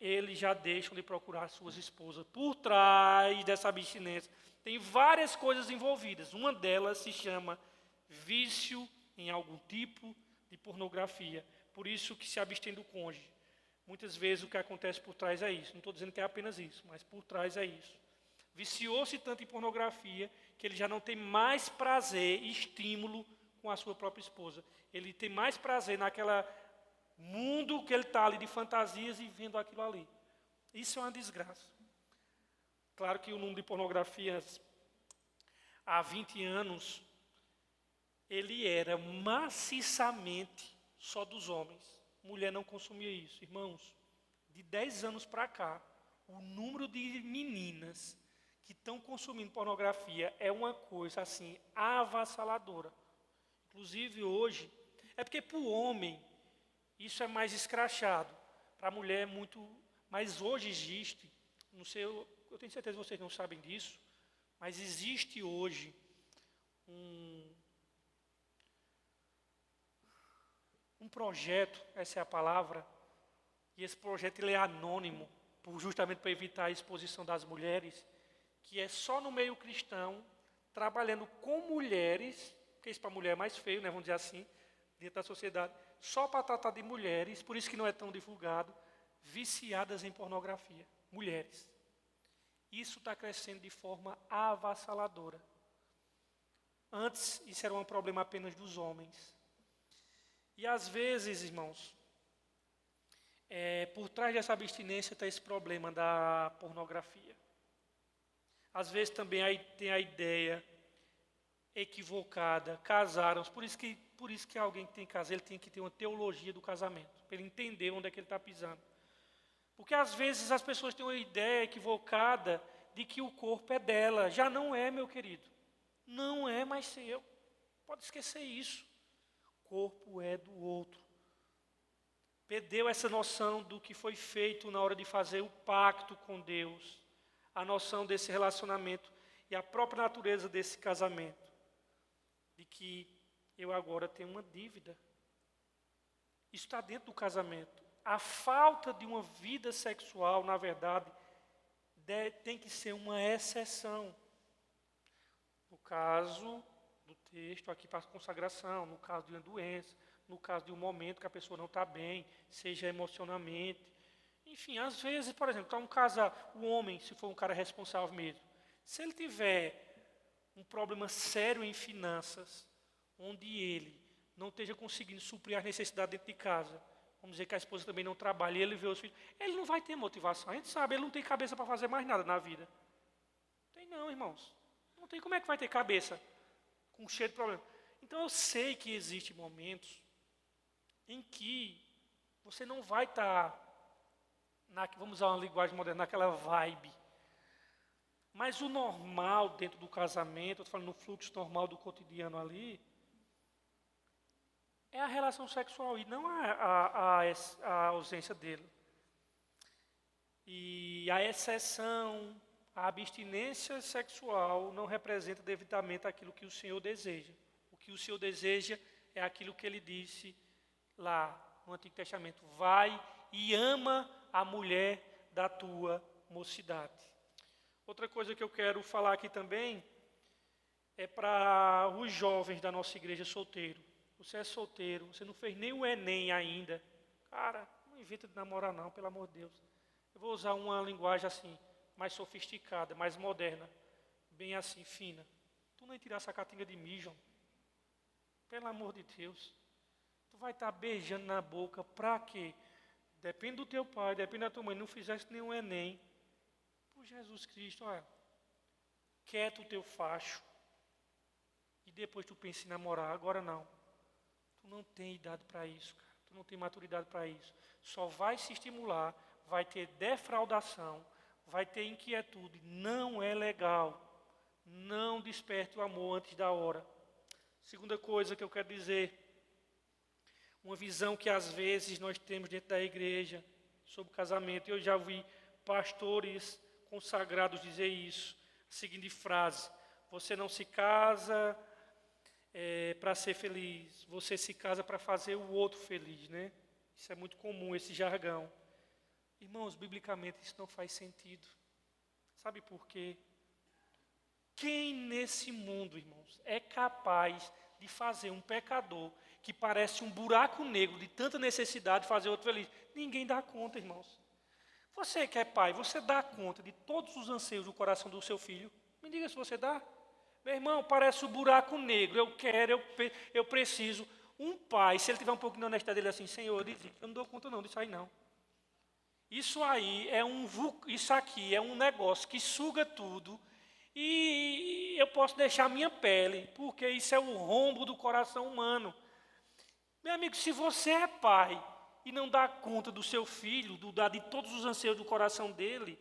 eles já deixam de procurar suas esposas. Por trás dessa abstinência, tem várias coisas envolvidas. Uma delas se chama vício em algum tipo de pornografia. Por isso que se abstém do cônjuge. Muitas vezes o que acontece por trás é isso. Não estou dizendo que é apenas isso, mas por trás é isso. Viciou-se tanto em pornografia que ele já não tem mais prazer e estímulo com a sua própria esposa. Ele tem mais prazer naquela mundo que ele está ali de fantasias e vendo aquilo ali. Isso é uma desgraça. Claro que o número de pornografias há 20 anos, ele era maciçamente só dos homens. Mulher não consumia isso. Irmãos, de 10 anos para cá, o número de meninas que estão consumindo pornografia é uma coisa assim avassaladora. Inclusive hoje, é porque para o homem isso é mais escrachado, para a mulher é muito. Mas hoje existe, não sei, eu tenho certeza que vocês não sabem disso, mas existe hoje um projeto, essa é a palavra, e esse projeto ele é anônimo, justamente para evitar a exposição das mulheres, que é só no meio cristão, trabalhando com mulheres, porque isso para a mulher é mais feio, né, vamos dizer assim, dentro da sociedade, só para tratar de mulheres, por isso que não é tão divulgado, viciadas em pornografia, mulheres. Isso está crescendo de forma avassaladora. Antes, isso era um problema apenas dos homens. E às vezes, irmãos, por trás dessa abstinência está esse problema da pornografia. Às vezes também tem a ideia equivocada, casaram-se, por isso que alguém que tem que casar, ele tem que ter uma teologia do casamento, para ele entender onde é que ele está pisando. Porque às vezes as pessoas têm uma ideia equivocada de que o corpo é dela. Já não é, meu querido. Não é mais seu. Pode esquecer isso. O corpo é do outro. Perdeu essa noção do que foi feito na hora de fazer o pacto com Deus. A noção desse relacionamento e a própria natureza desse casamento. De que eu agora tenho uma dívida. Isso está dentro do casamento. A falta de uma vida sexual, na verdade, tem que ser uma exceção. No caso do texto aqui para a consagração, no caso de uma doença, no caso de um momento que a pessoa não está bem, seja emocionalmente, Enfim, às vezes, por exemplo, está um casal, o homem, se for um cara responsável mesmo, se ele tiver um problema sério em finanças, onde ele não esteja conseguindo suprir as necessidades dentro de casa, vamos dizer que a esposa também não trabalha e ele vê os filhos, ele não vai ter motivação. A gente sabe, ele não tem cabeça para fazer mais nada na vida. Tem não, irmãos. Não tem como é que vai ter cabeça com cheio de problema. Então eu sei que existem momentos em que você não vai estar, vamos usar uma linguagem moderna, naquela vibe. Mas o normal dentro do casamento, eu estou falando no fluxo normal do cotidiano ali, é a relação sexual e não a ausência dele. E a exceção, a abstinência sexual não representa devidamente aquilo que o Senhor deseja. O que o Senhor deseja é aquilo que ele disse lá no Antigo Testamento: vai e ama a mulher da tua mocidade. Outra coisa que eu quero falar aqui também é para os jovens da nossa igreja solteiro. Você é solteiro, você não fez nem o Enem ainda. Cara, não inventa de namorar não, pelo amor de Deus. Eu vou usar uma linguagem assim, mais sofisticada, mais moderna, bem assim, fina. Tu nem tirar essa catinga de mijo, pelo amor de Deus. Tu vai estar beijando na boca pra quê? Depende do teu pai, depende da tua mãe. Não fizeste nenhum Enem. Por Jesus Cristo, olha. Quieta o teu facho. E depois tu pensa em namorar. Agora não. Tu não tem idade para isso, cara. Tu não tem maturidade para isso. Só vai se estimular, vai ter defraudação, vai ter inquietude. Não é legal. Não desperte o amor antes da hora. Segunda coisa que eu quero dizer, uma visão que às vezes nós temos dentro da igreja sobre casamento. Eu já vi pastores consagrados dizer isso. A seguinte frase: você não se casa para ser feliz, você se casa para fazer o outro feliz, né? Isso é muito comum, esse jargão. Irmãos, biblicamente isso não faz sentido. Sabe por quê? Quem nesse mundo, irmãos, é capaz de fazer um pecador que parece um buraco negro de tanta necessidade de fazer outro feliz? Ninguém dá conta, irmãos. Você que é pai, você dá conta de todos os anseios do coração do seu filho? Me diga se você dá. Meu irmão, parece um buraco negro. Eu quero, eu preciso. Um pai, se ele tiver um pouquinho de honestidade, ele assim: Senhor, eu não dou conta não disso aí não. Isso aqui é um negócio que suga tudo. E eu posso deixar a minha pele, porque isso é o rombo do coração humano. Meu amigo, se você é pai e não dá conta do seu filho, de todos os anseios do coração dele,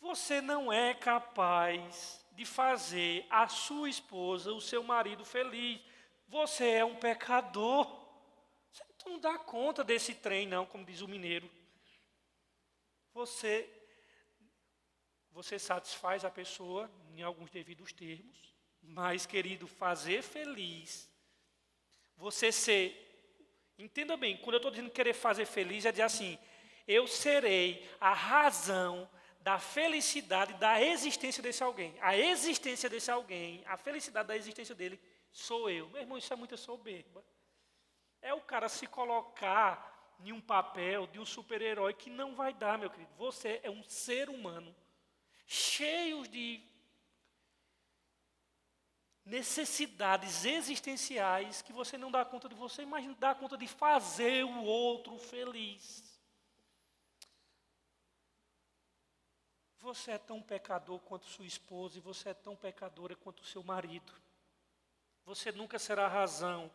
você não é capaz de fazer a sua esposa, o seu marido feliz. Você é um pecador. Você não dá conta desse trem não, como diz o mineiro. Você satisfaz a pessoa em alguns devidos termos, mas, querido, fazer feliz, entenda bem, quando eu estou dizendo querer fazer feliz, é dizer assim: eu serei a razão da felicidade da existência desse alguém. A existência desse alguém, a felicidade da existência dele, sou eu. Meu irmão, isso é muita soberba. É o cara se colocar em um papel de um super-herói que não vai dar, meu querido. Você é um ser humano cheio de necessidades existenciais que você não dá conta de você, mas dá conta de fazer o outro feliz. Você é tão pecador quanto sua esposa e você é tão pecadora quanto o seu marido. Você nunca será a razão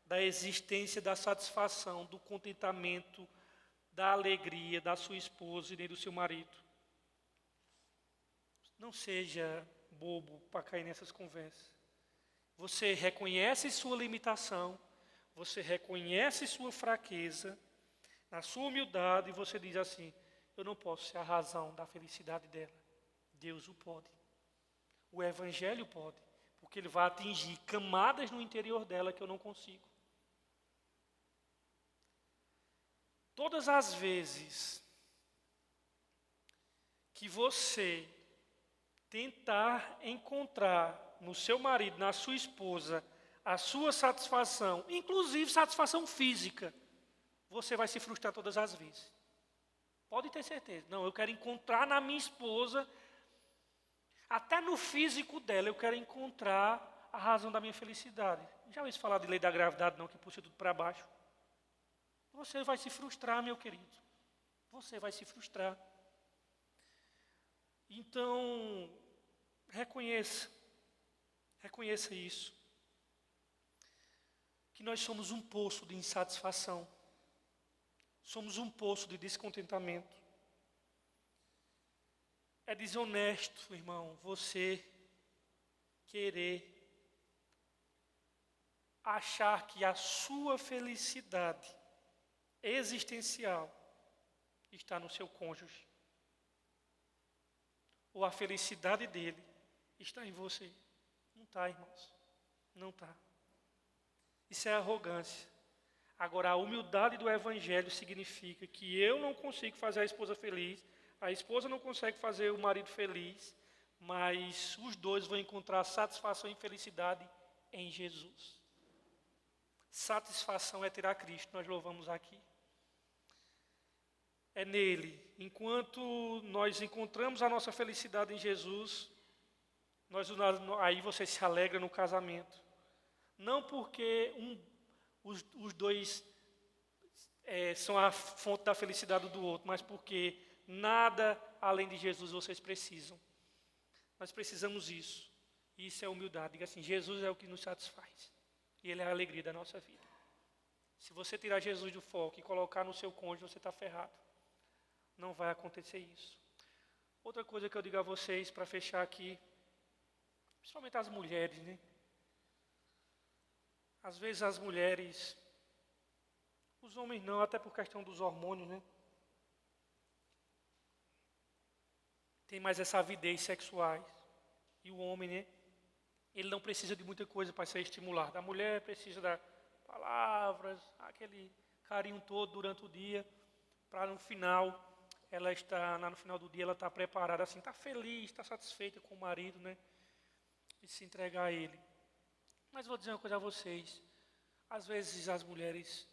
da existência, da satisfação, do contentamento, da alegria da sua esposa e nem do seu marido. Não seja bobo para cair nessas conversas. Você reconhece sua limitação, você reconhece sua fraqueza, na sua humildade, e você diz assim: eu não posso ser a razão da felicidade dela. Deus o pode. O Evangelho pode, porque ele vai atingir camadas no interior dela que eu não consigo. Todas as vezes que você tentar encontrar no seu marido, na sua esposa, a sua satisfação, inclusive satisfação física, você vai se frustrar todas as vezes. Pode ter certeza. Não, eu quero encontrar na minha esposa, até no físico dela, eu quero encontrar a razão da minha felicidade. Já ouviu falar de lei da gravidade, não, que puxa tudo para baixo? Você vai se frustrar, meu querido. Você vai se frustrar. Então, reconheça isso. Que nós somos um poço de insatisfação. Somos um poço de descontentamento. É desonesto, irmão, você querer achar que a sua felicidade existencial está no seu cônjuge. Ou a felicidade dele está em você. Não está, irmãos. Não está. Isso é arrogância. Agora, a humildade do Evangelho significa que eu não consigo fazer a esposa feliz, a esposa não consegue fazer o marido feliz, mas os dois vão encontrar satisfação e felicidade em Jesus. Satisfação é ter a Cristo, nós louvamos aqui. É nele. Enquanto nós encontramos a nossa felicidade em Jesus, aí você se alegra no casamento. Não porque os dois são a fonte da felicidade do outro, mas porque nada além de Jesus vocês precisam. Nós precisamos isso. Isso é humildade. Diga assim, Jesus é o que nos satisfaz. E Ele é a alegria da nossa vida. Se você tirar Jesus do foco e colocar no seu cônjuge, você está ferrado. Não vai acontecer isso. Outra coisa que eu digo a vocês, para fechar aqui, principalmente as mulheres, né? Às vezes as mulheres, os homens não, até por questão dos hormônios, né? Tem mais essa avidez sexuais. E o homem, né? Ele não precisa de muita coisa para ser estimulado. A mulher precisa das palavras, aquele carinho todo durante o dia, para no final, no final do dia, ela está preparada, assim, está feliz, está satisfeita com o marido, né? E se entregar a ele. Mas vou dizer uma coisa a vocês. Às vezes as mulheres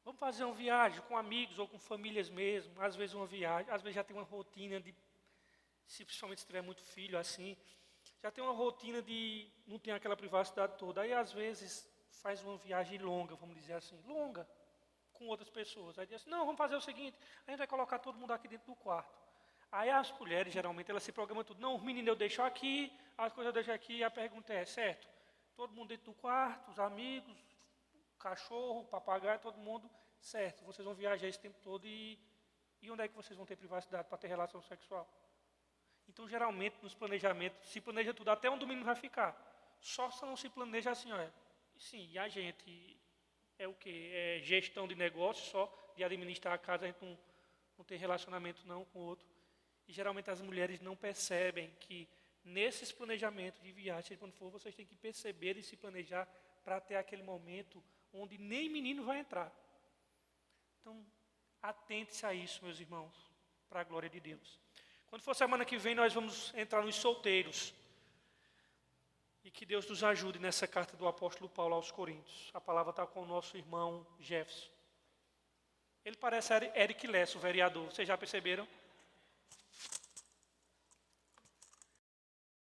vão fazer uma viagem com amigos ou com famílias mesmo. Às vezes uma viagem, às vezes já tem uma rotina principalmente se tiver muito filho assim, já tem uma rotina de não ter aquela privacidade toda. Aí às vezes faz uma viagem longa, vamos dizer assim, longa, com outras pessoas. Aí diz assim, não, vamos fazer o seguinte, a gente vai colocar todo mundo aqui dentro do quarto. Aí as mulheres, geralmente, elas se programam tudo. Não, os meninos eu deixo aqui, as coisas eu deixo aqui, e a pergunta é, certo? Todo mundo dentro do quarto, os amigos, o cachorro, o papagaio, todo mundo, certo. Vocês vão viajar esse tempo todo e onde é que vocês vão ter privacidade para ter relação sexual? Então, geralmente, nos planejamentos, se planeja tudo, até onde o menino vai ficar. Só se não se planeja assim, olha. Sim, e a gente é o quê? É gestão de negócio, só de administrar a casa, a gente não tem relacionamento não com o outro. E geralmente as mulheres não percebem que nesses planejamentos de viagem, quando for, vocês têm que perceber e se planejar para ter aquele momento onde nem menino vai entrar. Então, atente-se a isso, meus irmãos, para a glória de Deus. Quando for semana que vem, nós vamos entrar nos solteiros. E que Deus nos ajude nessa carta do apóstolo Paulo aos Coríntios. A palavra está com o nosso irmão Jefferson. Ele parece Eric Lessa, o vereador. Vocês já perceberam?